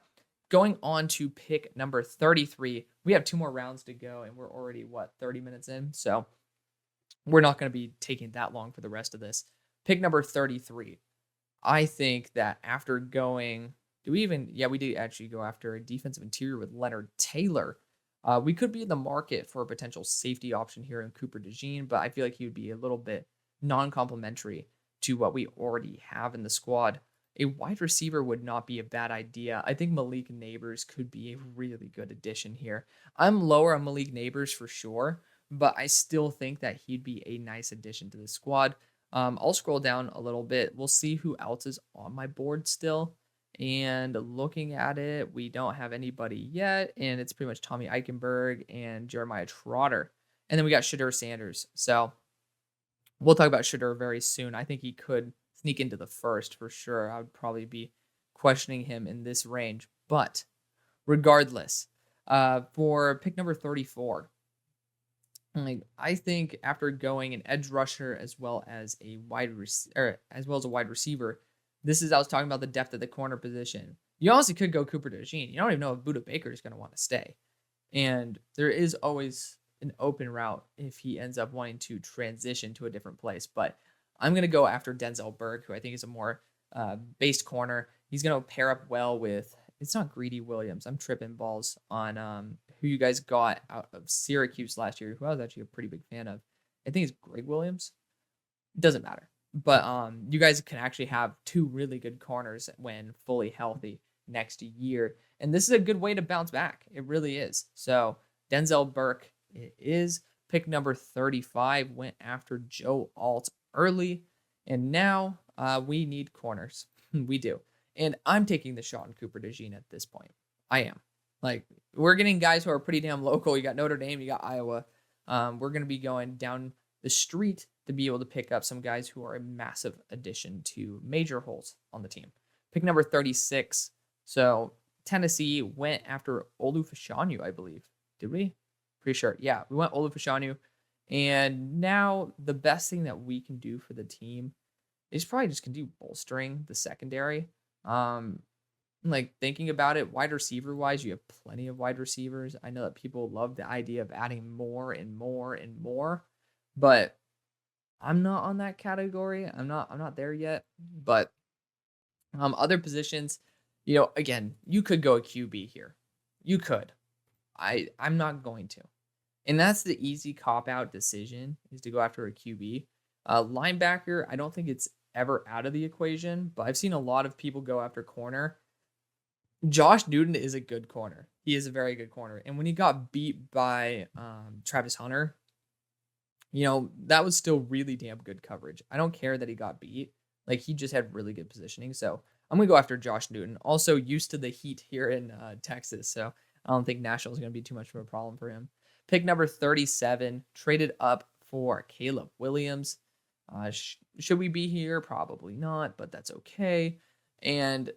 A: going on to pick number 33, we have 2 more rounds to go, and we're already, 30 minutes in? So we're not going to be taking that long for the rest of this. Pick number 33. I think that after going, we did actually go after a defensive interior with Leonard Taylor. We could be in the market for a potential safety option here in Cooper DeJean, but I feel like he would be a little bit non-complimentary to what we already have in the squad. A wide receiver would not be a bad idea. I think Malik Neighbors could be a really good addition here. I'm lower on Malik Neighbors for sure, but I still think that he'd be a nice addition to the squad. I'll scroll down a little bit. We'll see who else is on my board still. And looking at it, we don't have anybody yet. And it's pretty much Tommy Eichenberg and Jeremiah Trotter. And then we got Shedeur Sanders. So we'll talk about Shedeur very soon. I think he could sneak into the first for sure. I would probably be questioning him in this range. But regardless, for pick number 34, Like, I think after going an edge rusher as well as a wide receiver, this is I was talking about the depth at the corner position. You honestly could go Cooper DeJean. You don't even know if Buda Baker is going to want to stay. And there is always an open route if he ends up wanting to transition to a different place. But I'm going to go after Denzel Burke, who I think is a more based corner. He's going to pair up well with, it's not Greedy Williams. I'm tripping balls on who you guys got out of Syracuse last year, who I was actually a pretty big fan of. I think it's Greg Williams. Doesn't matter. But you guys can actually have two really good corners when fully healthy next year. And this is a good way to bounce back. It really is. So Denzel Burke it is pick number 35. Went after Joe Alt early. And now we need corners. We do. And I'm taking the shot on Cooper DeJean at this point. I am. Like, we're getting guys who are pretty damn local. You got Notre Dame, you got Iowa. We're going to be going down the street to be able to pick up some guys who are a massive addition to major holes on the team. Pick number 36. So Tennessee went after Olu Fashanu, I believe. Did we? Pretty sure. Yeah, we went Olu Fashanu. And now the best thing that we can do for the team is probably just continue bolstering the secondary. Like thinking about it, wide receiver wise, you have plenty of wide receivers. I know that people love the idea of adding more and more and more, but I'm not on that category. I'm not there yet. But other positions, again, you could go a QB here. You could. I'm not going to. And that's the easy cop-out decision, is to go after a QB. Linebacker, I don't think it's ever out of the equation, but I've seen a lot of people go after corner. Josh Newton is a good corner. He is a very good corner. And when he got beat by Travis Hunter, that was still really damn good coverage. I don't care that he got beat. Like, he just had really good positioning. So I'm going to go after Josh Newton. Also used to the heat here in Texas. So I don't think Nashville is going to be too much of a problem for him. Pick number 37, traded up for Caleb Williams. Should we be here? Probably not, but that's okay. And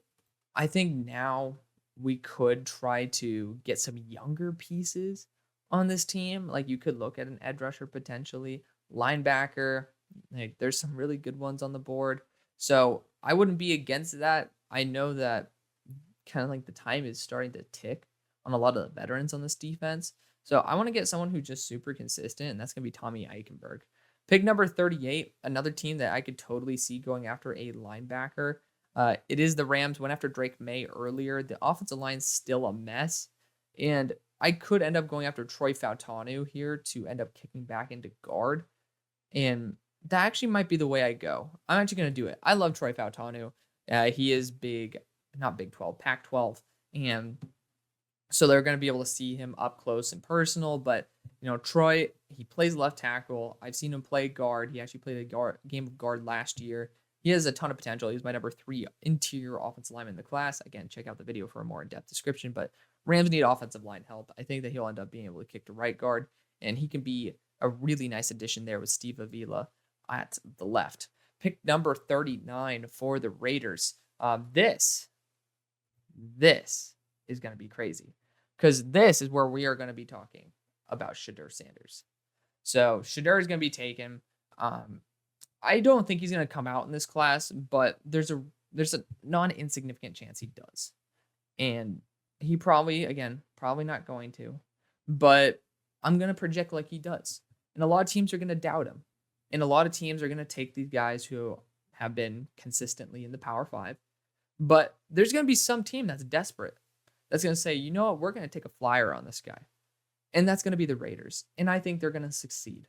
A: I think now we could try to get some younger pieces on this team. Like, you could look at an edge rusher potentially, linebacker. Like, there's some really good ones on the board. So I wouldn't be against that. I know that kind of like the time is starting to tick on a lot of the veterans on this defense. So I want to get someone who's just super consistent, and that's going to be Tommy Eichenberg. Pick number 38, another team that I could totally see going after a linebacker. It is the Rams. Went after Drake May earlier. The offensive line's still a mess. And I could end up going after Troy Fautanu here to end up kicking back into guard. And that actually might be the way I go. I'm actually going to do it. I love Troy Fautanu. He is big, not Big 12, Pac-12. And so they're going to be able to see him up close and personal. But, Troy, he plays left tackle. I've seen him play guard. He actually played a game of guard last year. He has a ton of potential. He's my number 3 interior offensive lineman in the class. Again, check out the video for a more in-depth description. But Rams need offensive line help. I think that he'll end up being able to kick to right guard. And he can be a really nice addition there with Steve Avila at the left. Pick number 39 for the Raiders. This is going to be crazy, because this is where we are going to be talking about Shedeur Sanders. So Shedeur is going to be taken. I don't think he's going to come out in this class, but there's a non-insignificant chance he does. And he probably not going to, but I'm going to project like he does. And a lot of teams are going to doubt him. And a lot of teams are going to take these guys who have been consistently in the Power 5. But there's going to be some team that's desperate, that's going to say, you know what, we're going to take a flyer on this guy. And that's going to be the Raiders. And I think they're going to succeed.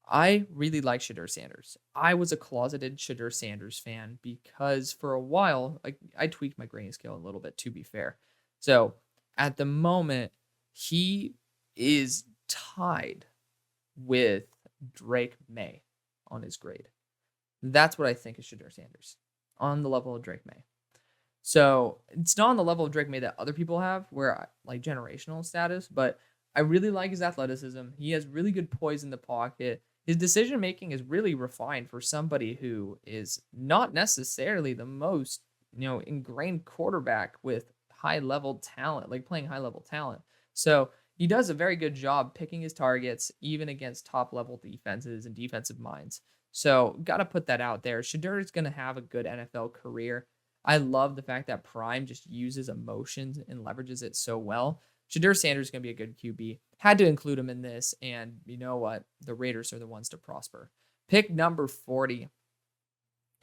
A: I really like Shedeur Sanders. I was a closeted Shedeur Sanders fan because for a while, I tweaked my grading scale a little bit, to be fair. So at the moment, he is tied with Drake May on his grade. That's what I think of Shedeur Sanders, on the level of Drake May. So it's not on the level of Drake May that other people have, where like generational status, but I really like his athleticism. He has really good poise in the pocket. His decision making is really refined for somebody who is not necessarily the most, ingrained quarterback with high level talent, like playing high level talent. So he does a very good job picking his targets, even against top level defenses and defensive minds. So, got to put that out there. Shedeur is going to have a good NFL career. I love the fact that Prime just uses emotions and leverages it so well. Shedeur Sanders is going to be a good QB. Had to include him in this, and you know what? The Raiders are the ones to prosper. Pick number 40,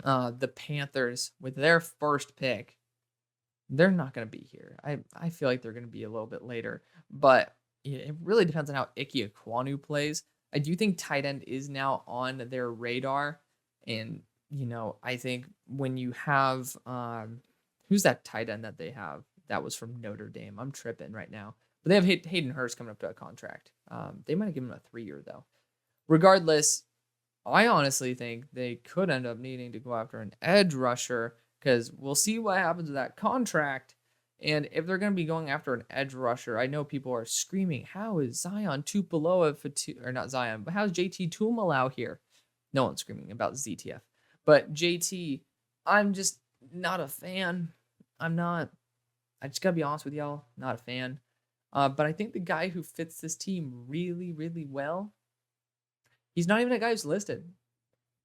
A: the Panthers with their first pick. They're not going to be here. I feel like they're going to be a little bit later, but it really depends on how Ike Ekwonu plays. I do think tight end is now on their radar, and I think when you have who's that tight end that they have that was from Notre Dame? I'm tripping right now, but they have Hayden Hurst coming up to a contract. They might have given him a 3-year though. Regardless, I honestly think they could end up needing to go after an edge rusher because we'll see what happens with that contract. And if they're going to be going after an edge rusher, I know people are screaming, how is Zion Tupuola, or not Zion, but how's JT Tumalau here? No one's screaming about ZTF. But JT, I'm just not a fan. I just got to be honest with y'all, not a fan. But I think the guy who fits this team really, really well, he's not even a guy who's listed.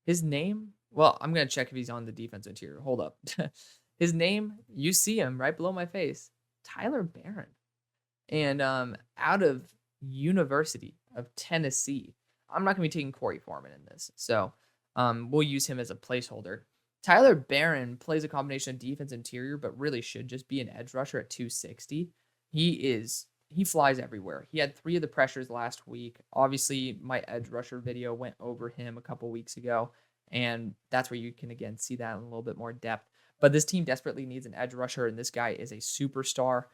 A: His name, well, I'm going to check if he's on the defensive interior. Hold up. His name, you see him right below my face, Tyler Barron. And out of University of Tennessee. I'm not going to be taking Corey Foreman in this. So we'll use him as a placeholder. Tyler Barron plays a combination of defense interior, but really should just be an edge rusher at 260. He flies everywhere. He had 3 of the pressures last week. Obviously, my edge rusher video went over him a couple weeks ago, and that's where you can, again, see that in a little bit more depth. But this team desperately needs an edge rusher, and this guy is a superstar.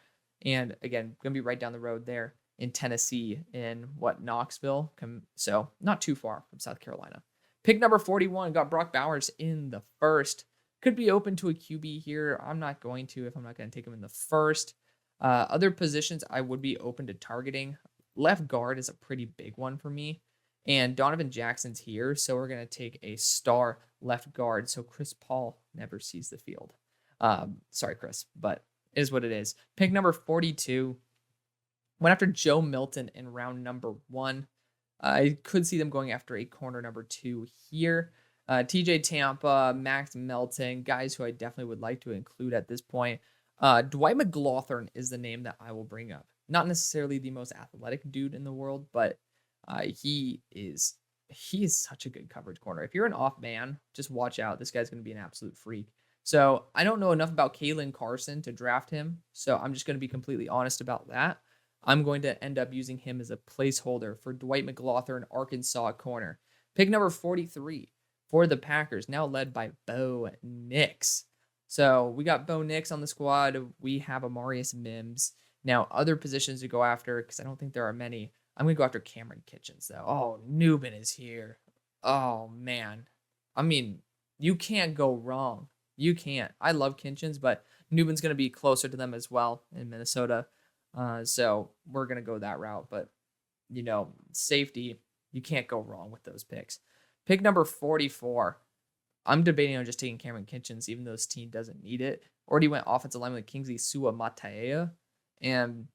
A: And, again, going to be right down the road there in Tennessee in, Knoxville? So, not too far from South Carolina. Pick number 41, got Brock Bowers in the first. Could be open to a QB here. I'm not going to if I'm not going to take him in the first. Other positions I would be open to targeting. Left guard is a pretty big one for me. And Donovan Jackson's here, so we're going to take a star left guard so Chris Paul never sees the field. Sorry, Chris, but it is what it is. Pick number 42. Went after Joe Milton in round number 1. I could see them going after a corner number 2 here. TJ Tampa, Max Melton, guys who I definitely would like to include at this point. Dwight McLaughlin is the name that I will bring up. Not necessarily the most athletic dude in the world, but he is such a good coverage corner. If you're an off man, just watch out. This guy's going to be an absolute freak. So I don't know enough about Kalen Carson to draft him, so I'm just going to be completely honest about that. I'm going to end up using him as a placeholder for Dwight McLaughlin, Arkansas corner. Pick number 43 for the Packers, now led by Bo Nix. So we got Bo Nix on the squad. We have Amarius Mims. Now, other positions to go after, because I don't think there are many. I'm going to go after Cameron Kitchens, though. Oh, Newman is here. Oh, man. I mean, you can't go wrong. You can't. I love Kitchens, but Newman's going to be closer to them as well in Minnesota. So we're going to go that route. But, safety, you can't go wrong with those picks. Pick number 44. I'm debating on just taking Cameron Kitchens, even though this team doesn't need it. Already went offensive lineman with Kingsley Suamataia. And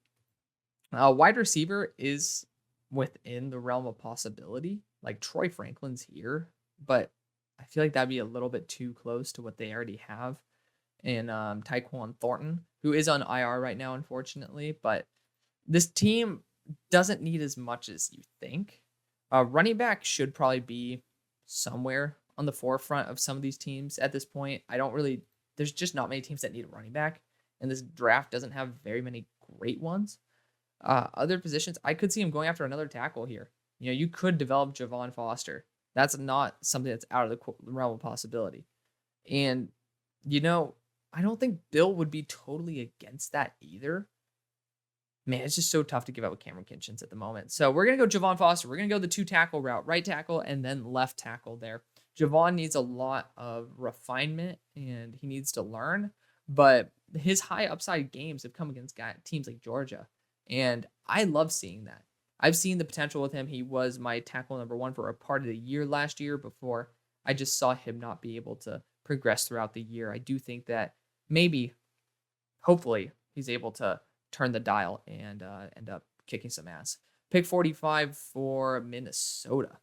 A: wide receiver is within the realm of possibility. Like Troy Franklin's here, but I feel like that'd be a little bit too close to what they already have. And Tyquan Thornton, who is on IR right now, unfortunately. But this team doesn't need as much as you think. Running back should probably be somewhere on the forefront of some of these teams at this point. There's just not many teams that need a running back. And this draft doesn't have very many great ones. Other positions, I could see him going after another tackle here. You could develop Javon Foster. That's not something that's out of the realm of possibility. And, I don't think Bill would be totally against that either. Man, it's just so tough to give up with Cameron Kitchens at the moment. So we're going to go Javon Foster. We're going to go the 2-tackle route, right tackle and then left tackle there. Javon needs a lot of refinement and he needs to learn, but his high upside games have come against teams like Georgia. And I love seeing that. I've seen the potential with him. He was my tackle number 1 for a part of the year last year before I just saw him not be able to progress throughout the year. I do think that maybe, hopefully, he's able to turn the dial and end up kicking some ass. Pick 45 for Minnesota.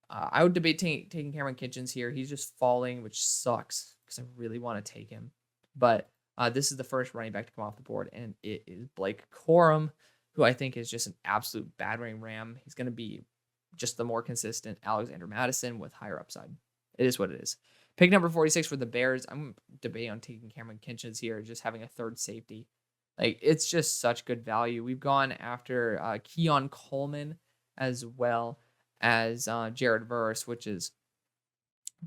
A: I would debate taking Cameron Kitchens here. He's just falling, which sucks because I really want to take him. But this is the first running back to come off the board, and it is Blake Corum, who I think is just an absolute battering ram. He's going to be just the more consistent Alexander Mattison with higher upside. It is what it is. Pick number 46 for the Bears. I'm debating on taking Cameron Kitchens here, just having a third safety. Like, it's just such good value. We've gone after Keon Coleman as well as Jared Verse, which is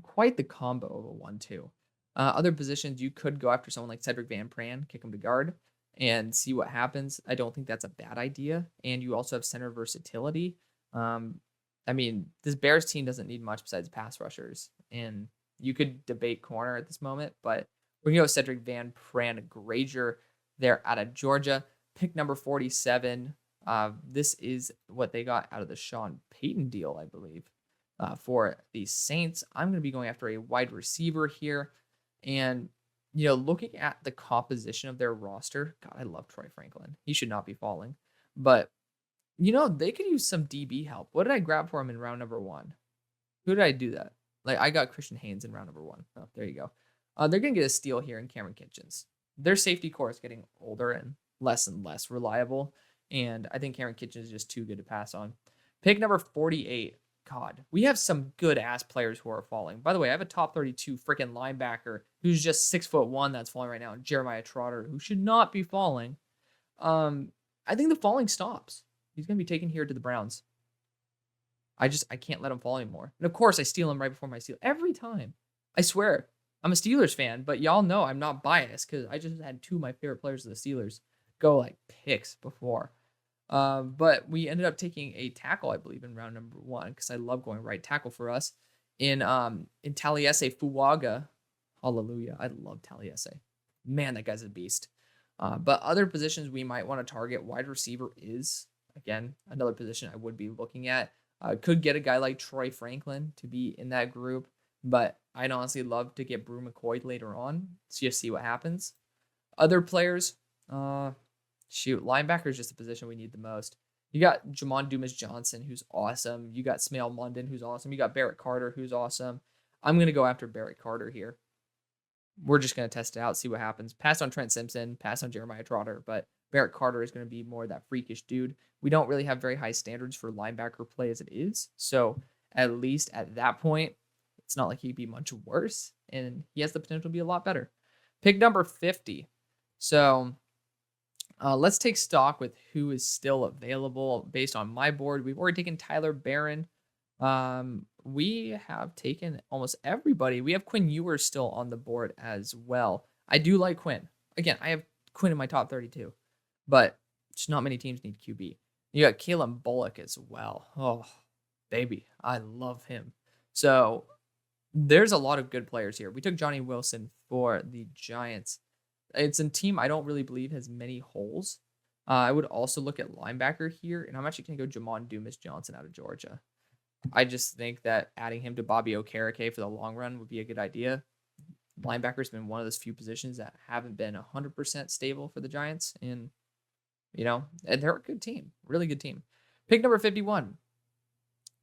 A: quite the combo of a 1-2. Other positions, you could go after someone like Cedric Van Pran, kick him to guard, and see what happens. I don't think that's a bad idea. And you also have center versatility. I mean, this Bears team doesn't need much besides pass rushers. And you could debate corner at this moment, but we're going to go Cedric Van Pran Granger there out of Georgia. Pick number 47. This is what they got out of the Sean Payton deal, I believe, for the Saints. I'm going to be going after a wide receiver here. And, looking at the composition of their roster, God, I love Troy Franklin. He should not be falling. But, they could use some DB help. What did I grab for him in round number 1? Who did I do that? Like, I got Christian Haynes in round number 1. Oh, there you go. They're going to get a steal here in Cameron Kitchens. Their safety core is getting older and less reliable. And I think Cameron Kitchens is just too good to pass on. Pick number 48. God, we have some good-ass players who are falling. By the way, I have a top 32 freaking linebacker who's just 6'1" that's falling right now. Jeremiah Trotter, who should not be falling. I think the falling stops. He's going to be taken here to the Browns. I can't let him fall anymore. And of course, I steal him right before my steal. Every time. I swear. I'm a Steelers fan, but y'all know I'm not biased because I just had 2 of my favorite players of the Steelers go like picks before. But we ended up taking a tackle, I believe, in round number 1 because I love going right tackle for us in Taliesin Fuaga. Hallelujah. I love Taliesin. Man, that guy's a beast. But other positions we might want to target, wide receiver is, again, another position I would be looking at. Could get a guy like Troy Franklin to be in that group, but I'd honestly love to get Brew McCoy later on. So just see what happens. Other players, linebacker is just the position we need the most. You got Jamon Dumas-Johnson, who's awesome. You got Smail London, who's awesome. You got Barrett Carter, who's awesome. I'm going to go after Barrett Carter here. We're just going to test it out, see what happens. Pass on Trent Simpson, pass on Jeremiah Trotter, but Barrett Carter is going to be more that freakish dude. We don't really have very high standards for linebacker play as it is. So at least at that point, it's not like he'd be much worse. And he has the potential to be a lot better. Pick number 50. So let's take stock with who is still available based on my board. We've already taken Tyler Barron. We have taken almost everybody. We have Quinn Ewers still on the board as well. I do like Quinn. Again, I have Quinn in my top 32, but just not many teams need QB. You got Kalen Bullock as well. Oh, baby. I love him. So there's a lot of good players here. We took Johnny Wilson for the Giants. It's a team I don't really believe has many holes. I would also look at linebacker here, and I'm actually going to go Jamon Dumas-Johnson out of Georgia. I just think that adding him to Bobby Okereke for the long run would be a good idea. Linebacker's been one of those few positions that haven't been 100% stable for the Giants, and they're a good team, really good team. Pick number 51.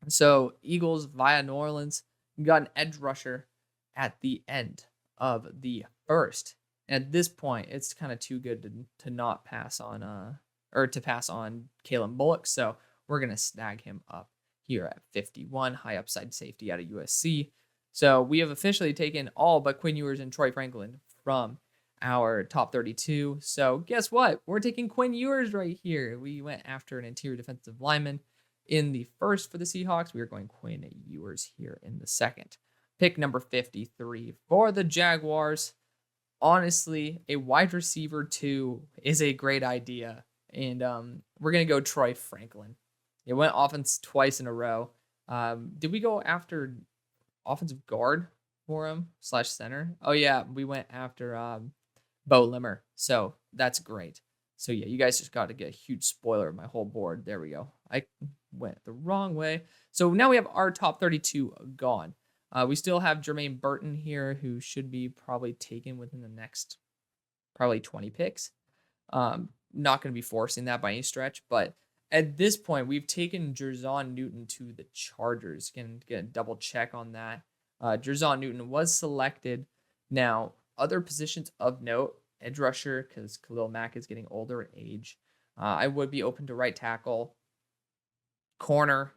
A: So Eagles via New Orleans. You got an edge rusher at the end of the first. At this point, it's kind of too good to not pass on, or to pass on Kalen Bullock. So we're going to snag him up here at 51, high upside safety out of USC. So we have officially taken all but Quinn Ewers and Troy Franklin from our top 32. So guess what? We're taking Quinn Ewers right here. We went after an interior defensive lineman in the first for the Seahawks. We are going Quinn Ewers here in the second. Pick number 53 for the Jaguars. Honestly, a wide receiver 2 is a great idea. And we're going to go Troy Franklin. It went offense twice in a row. Did we go after offensive guard for him / center? Oh, yeah. We went after Bo Limmer. So that's great. So, yeah, you guys just got to get a huge spoiler of my whole board. There we go. I went the wrong way. So now we have our top 32 gone. We still have Jermaine Burton here, who should be probably taken within the next probably 20 picks. Not going to be forcing that by any stretch, but At this point, we've taken Jerzon Newton to the Chargers. Can get a double check on that. Jerzon Newton was selected. Now, other positions of note, edge rusher, because Khalil Mack is getting older in age. I would be open to right tackle. Corner,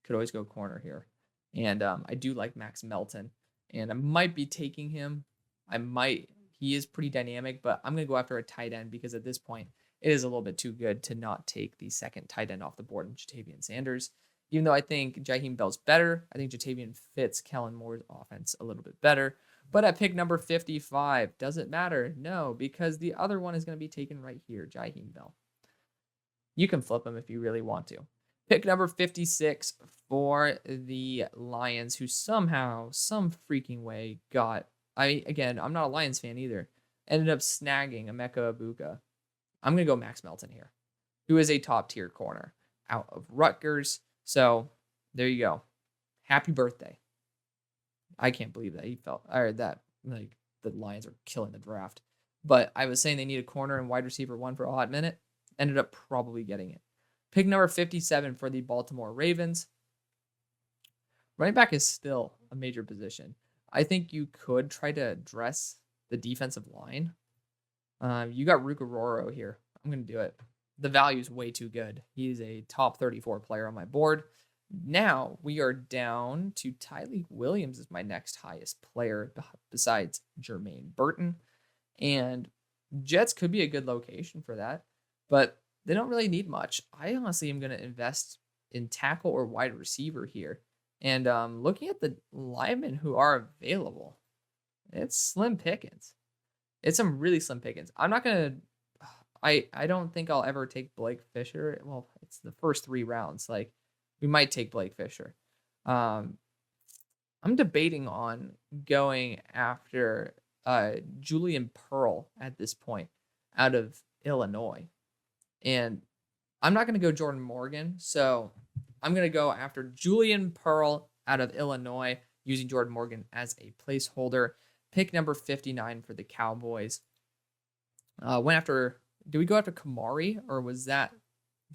A: could always go corner here. And I do like Max Melton. And I might be taking him. He is pretty dynamic, but I'm going to go after a tight end because at this point, it is a little bit too good to not take the second tight end off the board in Jatavian Sanders. Even though I think Jaheim Bell's better, I think Jatavian fits Kellen Moore's offense a little bit better. But at pick number 55, does it matter? No, because the other one is going to be taken right here, Jaheim Bell. You can flip him if you really want to. Pick number 56 for the Lions, who somehow, some freaking way got, I'm not a Lions fan either, ended up snagging Emeka Egbuka. I'm going to go Max Melton here, who is a top tier corner out of Rutgers. So there you go. Happy birthday. I can't believe that the Lions are killing the draft. But I was saying they need a corner and wide receiver one for a hot minute. Ended up probably getting it. Pick number 57 for the Baltimore Ravens. Running back is still a major position. I think you could try to address the defensive line. You got Rukaroro here. I'm going to do it. The value is way too good. He's a top 34 player on my board. Now we are down to Tyleik Williams as my next highest player besides Jermaine Burton. And Jets could be a good location for that, but they don't really need much. I honestly am going to invest in tackle or wide receiver here. And looking at the linemen who are available, it's slim pickings. It's some really slim pickings. I'm not going to... I don't think I'll ever take Blake Fisher. Well, it's the first 3 rounds. Like, we might take Blake Fisher. I'm debating on going after Julian Pearl at this point out of Illinois. And I'm not going to go Jordan Morgan. So I'm going to go after Julian Pearl out of Illinois using Jordan Morgan as a placeholder. Pick number 59 for the Cowboys. Did we go after Kamari or was that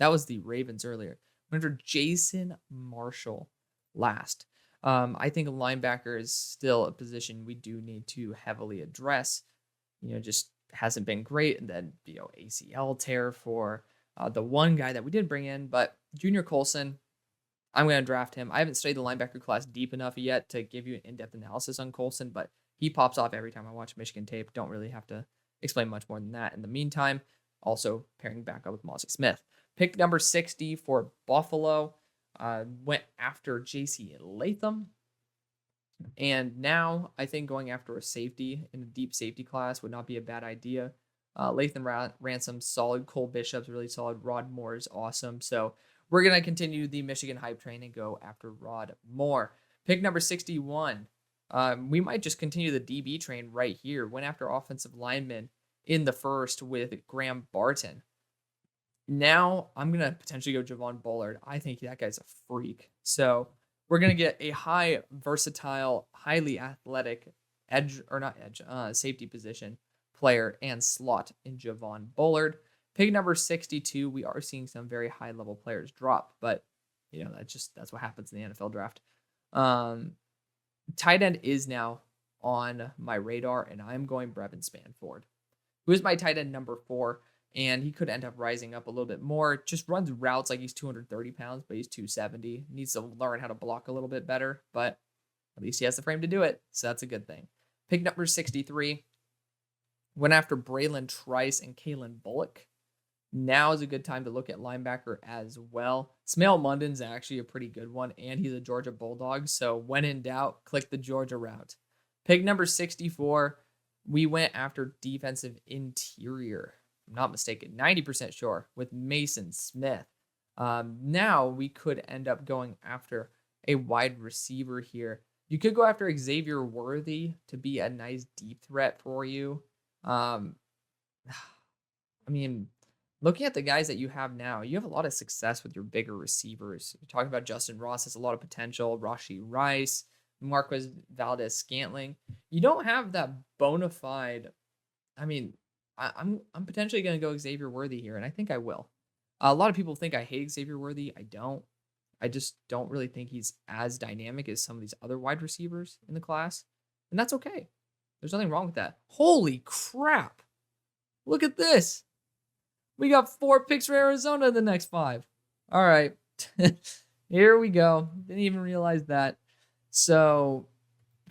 A: was the Ravens earlier? Went after Jason Marshall last. I think linebacker is still a position we do need to heavily address. Just hasn't been great. And then, ACL tear for the one guy that we did bring in, but Junior Colson, I'm going to draft him. I haven't studied the linebacker class deep enough yet to give you an in-depth analysis on Colson, but he pops off every time I watch Michigan tape. Don't really have to explain much more than that. In the meantime, also pairing back up with Mossy Smith. Pick number 60 for Buffalo. Went after J.C. Latham. And now I think going after a safety in a deep safety class would not be a bad idea. Latham Ransom, solid. Cole Bishop's really solid. Rod Moore is awesome. So we're going to continue the Michigan hype train and go after Rod Moore. Pick number 61. We might just continue the DB train right here. Went after offensive lineman in the first with Graham Barton. Now I'm going to potentially go Javon Bullard. I think that guy's a freak. So we're going to get a high versatile, highly athletic safety position player and slot in Javon Bullard. Pick number 62. We are seeing some very high level players drop, but that's what happens in the NFL draft. Tight end is now on my radar, and I'm going Brevin Spanford, who is my tight end number 4, and he could end up rising up a little bit more. Just runs routes like he's 230 pounds, but he's 270. Needs to learn how to block a little bit better, but at least he has the frame to do it, so that's a good thing. Pick number 63. Went after Braylon Trice and Kalen Bullock. Now is a good time to look at linebacker as well. Smail Munden's actually a pretty good one, and he's a Georgia Bulldog, so when in doubt, click the Georgia route. Pick number 64, we went after defensive interior. I'm not mistaken, 90% sure, with Mason Smith. Now we could end up going after a wide receiver here. You could go after Xavier Worthy to be a nice deep threat for you. Looking at the guys that you have now, you have a lot of success with your bigger receivers. You're talking about Justin Ross has a lot of potential, Rashee Rice, Marquez Valdez-Scantling. You don't have that bona fide. I'm potentially going to go Xavier Worthy here, and I think I will. A lot of people think I hate Xavier Worthy. I don't. I just don't really think he's as dynamic as some of these other wide receivers in the class. And that's okay. There's nothing wrong with that. Holy crap. Look at this. We got 4 picks for Arizona in the next 5. All right. Here we go. Didn't even realize that. So,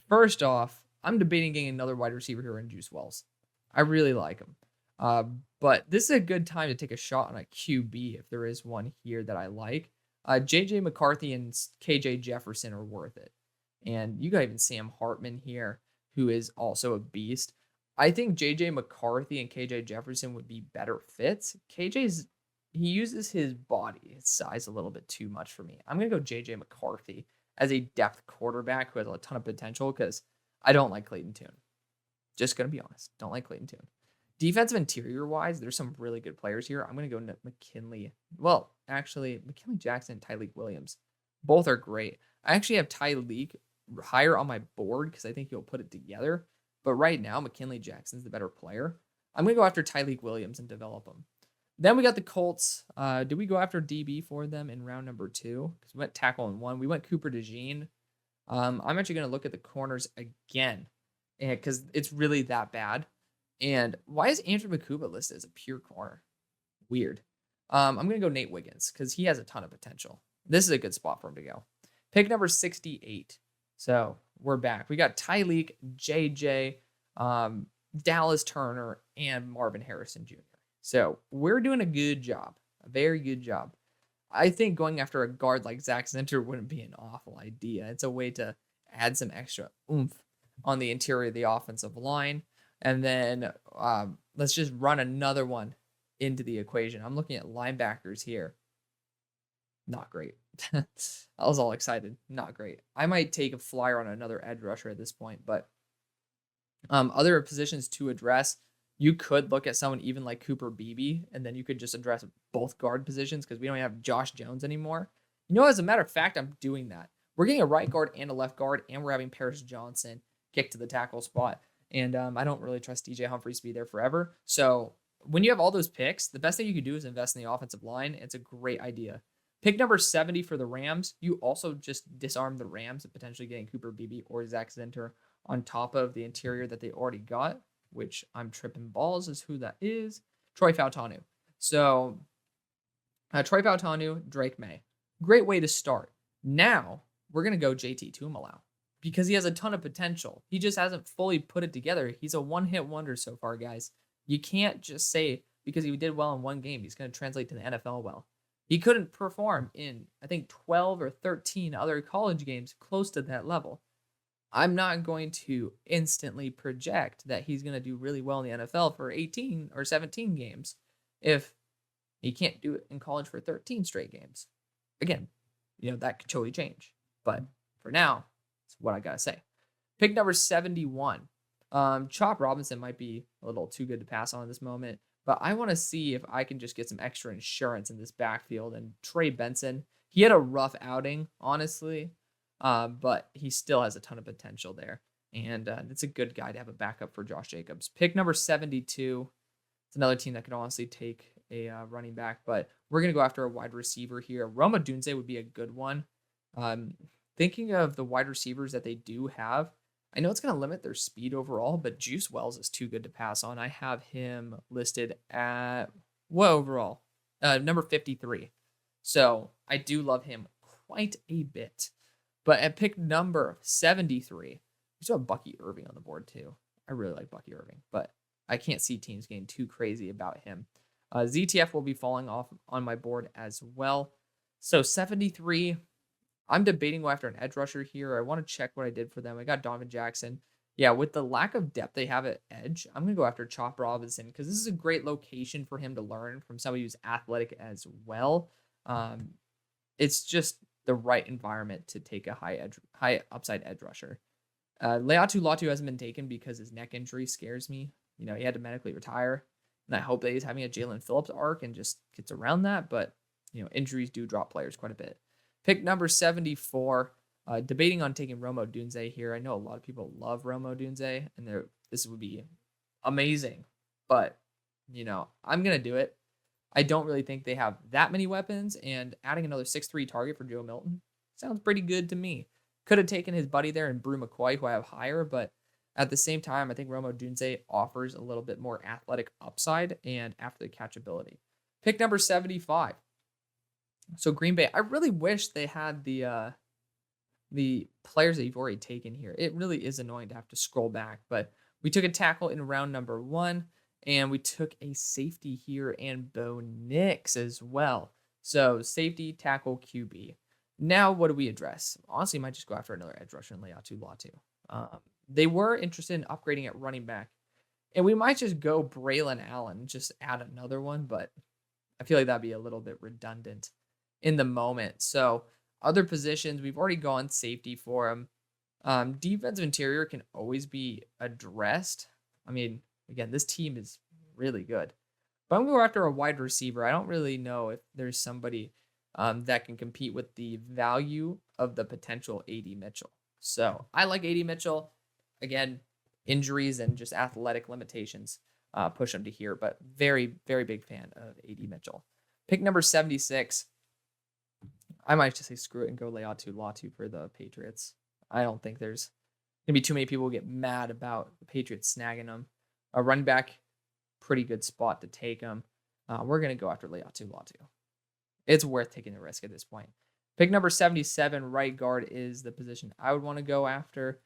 A: first off, I'm debating getting another wide receiver here in Juice Wells. I really like him. But this is a good time to take a shot on a QB if there is one here that I like. JJ McCarthy and KJ Jefferson are worth it. And you got even Sam Hartman here, who is also a beast. I think JJ McCarthy and KJ Jefferson would be better fits. He uses his body, his size a little bit too much for me. I'm going to go JJ McCarthy as a depth quarterback who has a ton of potential because I don't like Clayton Tune. Just going to be honest. Don't like Clayton Tune. Defensive interior wise, there's some really good players here. I'm going to go McKinley. Well, actually, McKinley Jackson and Tyleik Williams. Both are great. I actually have Tyleik higher on my board because I think he'll put it together. But right now, McKinley Jackson's the better player. I'm going to go after Tyleik Williams and develop him. Then we got the Colts. Did we go after DB for them in round number 2? Because we went tackle in 1. We went Cooper DeJean. I'm actually going to look at the corners again because it's really that bad. And why is Andrew Makuba listed as a pure corner? Weird. I'm going to go Nate Wiggins because he has a ton of potential. This is a good spot for him to go. Pick number 68. So we're back. We got Tyleik, JJ, Dallas Turner, and Marvin Harrison Jr. So we're doing a good job, a very good job. I think going after a guard like Zach Zinter wouldn't be an awful idea. It's a way to add some extra oomph on the interior of the offensive line. And then let's just run another one into the equation. I'm looking at linebackers here. Not great. I was all excited. Not great. I might take a flyer on another edge rusher at this point, but other positions to address, you could look at someone even like Cooper Beebe, and then you could just address both guard positions because we don't have Josh Jones anymore. You know, as a matter of fact, I'm doing that. We're getting a right guard and a left guard, and we're having Paris Johnson kick to the tackle spot. And I don't really trust DJ Humphries to be there forever. So when you have all those picks, the best thing you could do is invest in the offensive line. It's a great idea. Pick number 70 for the Rams. You also just disarm the Rams and potentially getting Cooper Beebe or Zach Zinter on top of the interior that they already got, which I'm tripping balls is who that is. Troy Fautanu. So Troy Fautanu, Drake May. Great way to start. Now we're going to go JT Tuimoloau because he has a ton of potential. He just hasn't fully put it together. He's a one-hit wonder so far, guys. You can't just say because he did well in one game, he's going to translate to the NFL well. He couldn't perform in, I think, 12 or 13 other college games close to that level. I'm not going to instantly project that he's going to do really well in the NFL for 18 or 17 games if he can't do it in college for 13 straight games. Again, that could totally change. But for now, that's what I got to say. Pick number 71. Chop Robinson might be a little too good to pass on at this moment, but I want to see if I can just get some extra insurance in this backfield. And Trey Benson, he had a rough outing, honestly. But he still has a ton of potential there. And it's a good guy to have a backup for Josh Jacobs. Pick number 72. It's another team that could honestly take a running back. But we're going to go after a wide receiver here. Roma Dunze would be a good one. Thinking of the wide receivers that they do have, I know it's going to limit their speed overall, but Juice Wells is too good to pass on. I have him listed at, overall? Number 53. So I do love him quite a bit. But at pick number 73, we still have Bucky Irving on the board too. I really like Bucky Irving, but I can't see teams getting too crazy about him. ZTF will be falling off on my board as well. So 73, I'm debating go after an edge rusher here. I want to check what I did for them. I got Donovan Jackson. Yeah, with the lack of depth they have at edge, I'm going to go after Chop Robinson because this is a great location for him to learn from somebody who's athletic as well. It's just the right environment to take a high upside edge rusher. Leatu Latu hasn't been taken because his neck injury scares me. He had to medically retire, and I hope that he's having a Jalen Phillips arc and just gets around that. But injuries do drop players quite a bit. Pick number 74. Debating on taking Roma Dunze here. I know a lot of people love Roma Dunze, and this would be amazing. But I'm gonna do it. I don't really think they have that many weapons, and adding another 6'3" target for Joe Milton sounds pretty good to me. Could have taken his buddy there and Brew McCoy, who I have higher, but at the same time, I think Rome Odunze offers a little bit more athletic upside and after the catch ability. Pick number 75. So Green Bay, I really wish they had the players that you've already taken here. It really is annoying to have to scroll back, but we took a tackle in round number 1, and we took a safety here and Bo Nix as well. So safety, tackle, QB. Now, what do we address? Honestly, might just go after another edge rusher in Leatu Latu. They were interested in upgrading at running back, and we might just go Braylon Allen and just add another one, but I feel like that'd be a little bit redundant in the moment. So other positions, we've already gone safety for him. Defensive interior can always be addressed. I mean, again, this team is really good. But I'm going to go after a wide receiver. I don't really know if there's somebody that can compete with the value of the potential A.D. Mitchell. So I like A.D. Mitchell. Again, injuries and just athletic limitations push him to here, but very, very big fan of A.D. Mitchell. Pick number 76. I might just say screw it and go Leatu Latu for the Patriots. I don't think there's going to be too many people who get mad about the Patriots snagging him. A running back, pretty good spot to take him. We're going to go after Leatu Latu. It's worth taking the risk at this point. Pick number 77, right guard, is the position I would want to go after.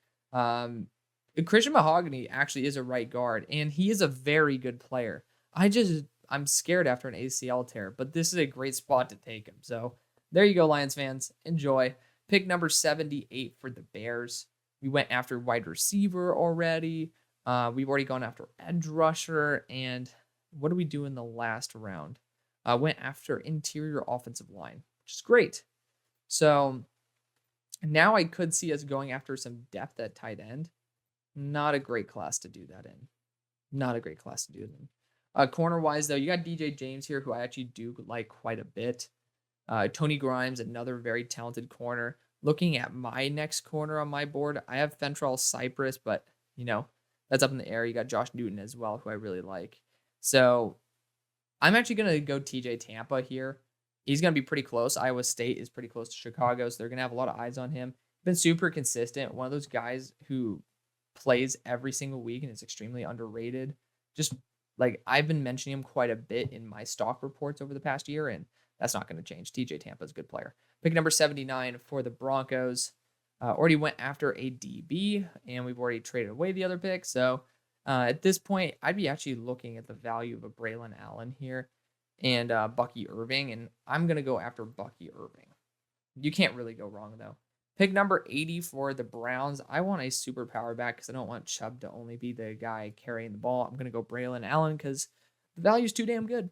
A: Christian Mahogany actually is a right guard, and he is a very good player. I'm scared after an ACL tear, but this is a great spot to take him. So there you go, Lions fans. Enjoy. Pick number 78 for the Bears. We went after wide receiver already. We've already gone after edge rusher. And what do we do in the last round? Went after interior offensive line, which is great. So now I could see us going after some depth at tight end. Not a great class to do that in. Not a great class to do it in. Corner-wise, though, you got DJ James here, who I actually do like quite a bit. Tony Grimes, another very talented corner. Looking at my next corner on my board, I have Fentrell Cypress, but, that's up in the air. You got Josh Newton as well, who I really like. So I'm actually going to go TJ Tampa here. He's going to be pretty close. Iowa State is pretty close to Chicago, so they're going to have a lot of eyes on him. Been super consistent. One of those guys who plays every single week and is extremely underrated. Just like I've been mentioning him quite a bit in my stock reports over the past year, and that's not going to change. TJ Tampa is a good player. Pick number 79 for the Broncos. Already went after a DB, and we've already traded away the other pick. So at this point, I'd be actually looking at the value of a Braylon Allen here and Bucky Irving, and I'm going to go after Bucky Irving. You can't really go wrong, though. Pick number 80 for the Browns. I want a super power back because I don't want Chubb to only be the guy carrying the ball. I'm going to go Braylon Allen because the value's too damn good.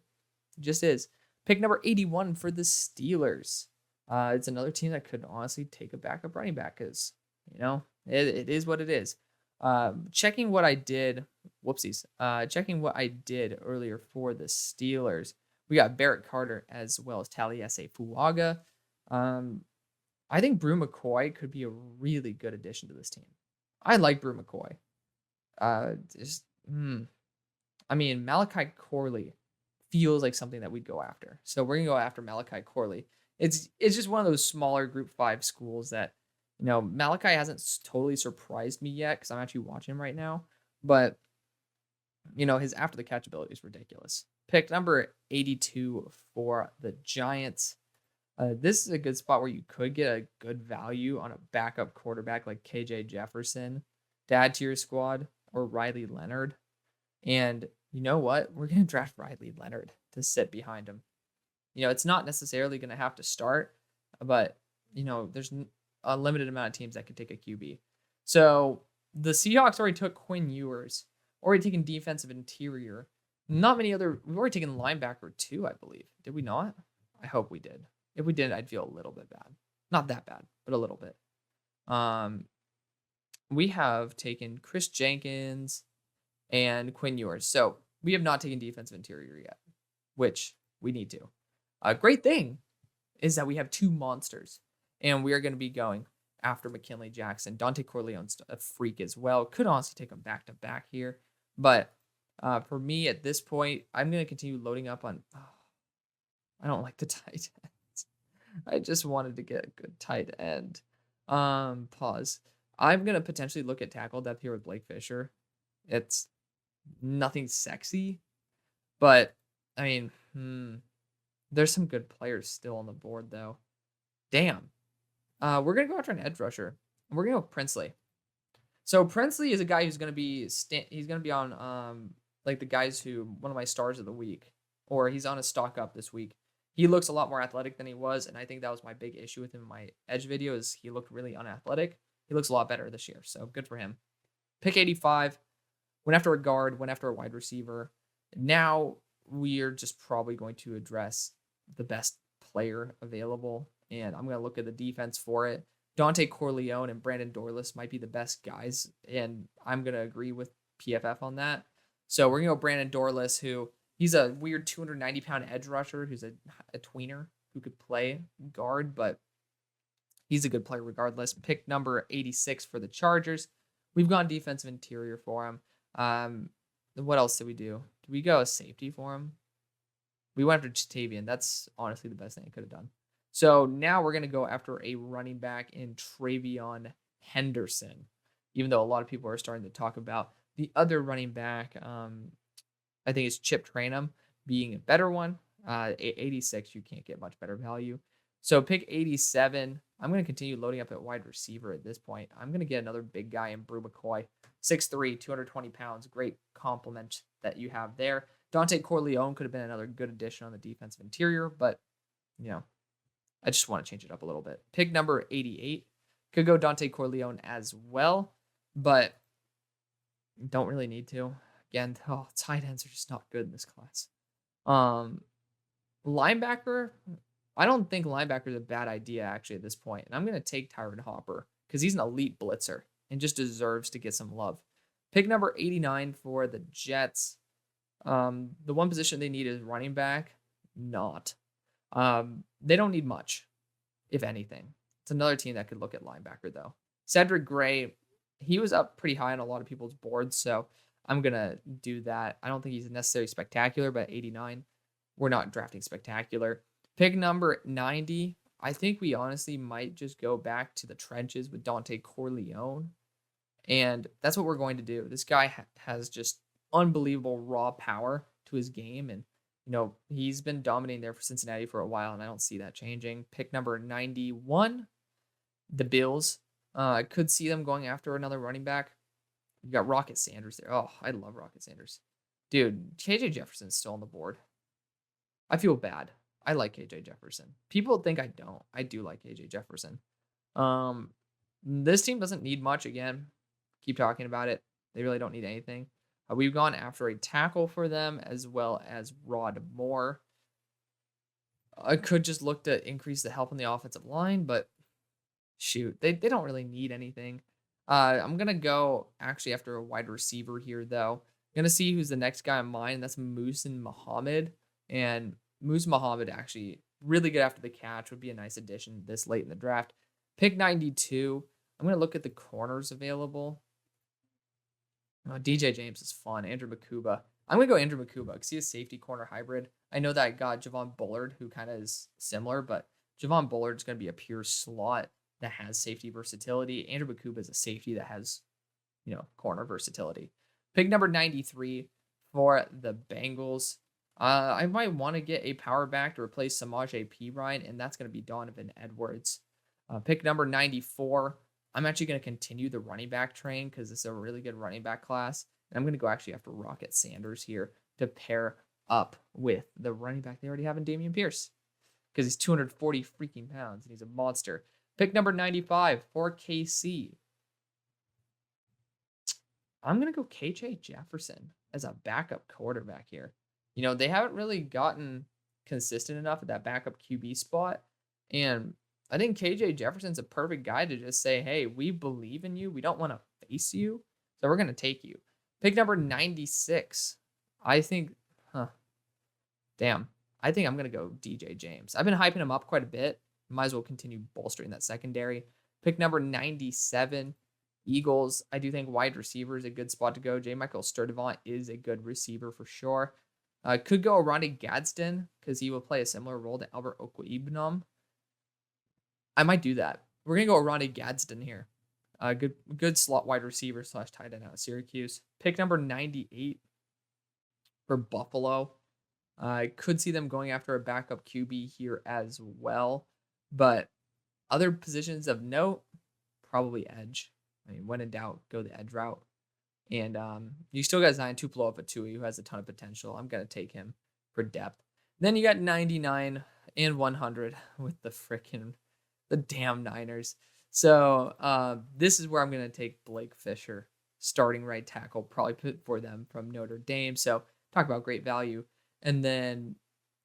A: It just is. Pick number 81 for the Steelers. It's another team that could honestly take a backup running back because, it is what it is. Checking what I did earlier for the Steelers. We got Barrett Carter as well as Taliese Fuaga. I think Brew McCoy could be a really good addition to this team. I like Brew McCoy. Malachi Corley feels like something that we'd go after. So we're going to go after Malachi Corley. It's just one of those smaller Group 5 schools that, Malachi hasn't totally surprised me yet because I'm actually watching him right now. But, his after the catch ability is ridiculous. Pick number 82 for the Giants. This is a good spot where you could get a good value on a backup quarterback like KJ Jefferson to add to your squad, or Riley Leonard. And you know what? We're going to draft Riley Leonard to sit behind him. It's not necessarily going to have to start, but, there's a limited amount of teams that could take a QB. So the Seahawks already took Quinn Ewers, already taken defensive interior. Not many other, we've already taken linebacker too, I believe. Did we not? I hope we did. If we didn't, I'd feel a little bit bad. Not that bad, but a little bit. We have taken Chris Jenkins and Quinn Ewers. So we have not taken defensive interior yet, which we need to. A great thing is that we have two monsters, and we are going to be going after McKinley Jackson. Dante Corleone's a freak as well. Could honestly take him back to back here. But for me at this point, I'm going to continue loading up on... I don't like the tight ends. I just wanted to get a good tight end. Pause. I'm gonna potentially look at tackle depth here with Blake Fisher. It's nothing sexy, but I mean, there's some good players still on the board though. Damn. We're gonna go after an edge rusher. We're gonna go with Princely. So Princely is a guy who's gonna be he's gonna be on like the guys who one of my stars of the week, or he's on a stock up this week. He looks a lot more athletic than he was, and I think that was my big issue with him in my edge video is he looked really unathletic. He looks a lot better this year, so good for him. Pick 85, went after a guard, went after a wide receiver. Now we're just probably going to address the best player available, and I'm going to look at the defense for it. Dante Corleone and Brandon Dorlus might be the best guys, and I'm going to agree with PFF on that. So we're going to go Brandon Dorlus, who he's a weird 290-pound edge rusher who's a tweener who could play guard, but he's a good player regardless. Pick number 86 for the Chargers. We've gone defensive interior for him. What else did we do? Did we go a safety for him? We went after Jatavian. That's honestly the best thing I could have done. So now we're going to go after a running back in Travion Henderson, even though a lot of people are starting to talk about the other running back. I think it's Chip Trainum being a better one. 86, you can't get much better value. So pick 87. I'm going to continue loading up at wide receiver at this point. I'm going to get another big guy in Brew McCoy. 6'3", 220 pounds. Great compliment that you have there. Dante Corleone could have been another good addition on the defensive interior, but, you know, I just want to change it up a little bit. Pick number 88. Could go Dante Corleone as well, but don't really need to. Again, tight ends are just not good in this class. Linebacker, I don't think linebacker is a bad idea, actually, at this point. And I'm going to take Tyron Hopper because he's an elite blitzer and just deserves to get some love. Pick number 89 for the Jets. The one position they need is running back. Not. They don't need much, if anything. It's another team that could look at linebacker, though. Cedric Gray, he was up pretty high on a lot of people's boards, so I'm going to do that. I don't think he's necessarily spectacular, but at 89, we're not drafting spectacular. Pick number 90. I think we honestly might just go back to the trenches with Dante Corleone. And that's what we're going to do. This guy has just unbelievable raw power to his game. And, you know, he's been dominating there for Cincinnati for a while, and I don't see that changing. Pick number 91, the Bills. I could see them going after another running back. You got Rocket Sanders there. Oh, I love Rocket Sanders. Dude, KJ Jefferson's still on the board. I feel bad. I like KJ Jefferson. People think I don't. I do like KJ Jefferson. This team doesn't need much again. Keep talking about it. They really don't need anything. We've gone after a tackle for them as well as Rod Moore. I could just look to increase the help on the offensive line, but shoot, they don't really need anything. I'm going to go actually after a wide receiver here, though. I'm going to see who's the next guy on mine, and that's Muhsin Muhammad. And Muhsin Muhammad actually really good after the catch, would be a nice addition this late in the draft. Pick 92. I'm going to look at the corners available. DJ James is fun. Andrew Makuba. I'm going to go Andrew Makuba because he's a safety corner hybrid. I know that I got Javon Bullard, who kind of is similar, but Javon Bullard is going to be a pure slot that has safety versatility. Andrew Makuba is a safety that has, corner versatility. Pick number 93 for the Bengals. I might want to get a power back to replace Samaje Perine, and that's going to be Donovan Edwards. Pick number 94. I'm actually going to continue the running back train because it's a really good running back class. And I'm going to go actually after Rocket Sanders here to pair up with the running back they already have in Dameon Pierce because he's 240 freaking pounds and he's a monster. Pick number 95 for KC. I'm going to go KJ Jefferson as a backup quarterback here. They haven't really gotten consistent enough at that backup QB spot. And I think KJ Jefferson's a perfect guy to just say, hey, we believe in you. We don't want to face you. So we're going to take you. Pick number 96. I think I'm going to go DJ James. I've been hyping him up quite a bit. Might as well continue bolstering that secondary. Pick number 97. Eagles. I do think wide receiver is a good spot to go. J. Michael Sturdivant is a good receiver for sure. Could go Ronnie Gadsden because he will play a similar role to Albert Okwuegbunam. I might do that. We're gonna go Ronnie Gadsden here. Good slot wide receiver / tight end out of Syracuse. Pick number 98 for Buffalo. I could see them going after a backup QB here as well. But other positions of note, probably edge. I mean, when in doubt, go the edge route. And you still got Zion Tupuola-Fetui, who has a ton of potential. I'm going to take him for depth. Then you got 99 and 100 with the damn Niners. So this is where I'm going to take Blake Fisher, starting right tackle, probably put for them from Notre Dame. So talk about great value. And then,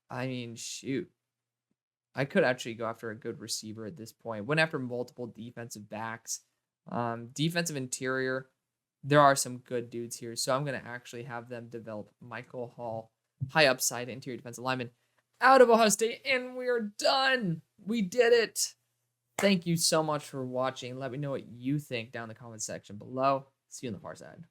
A: I mean, shoot. I could actually go after a good receiver at this point. Went after multiple defensive backs. Defensive interior, there are some good dudes here. So I'm going to actually have them develop Michael Hall, high upside interior defensive lineman out of Ohio State. And we're done. We did it. Thank you so much for watching. Let me know what you think down in the comment section below. See you on the far side.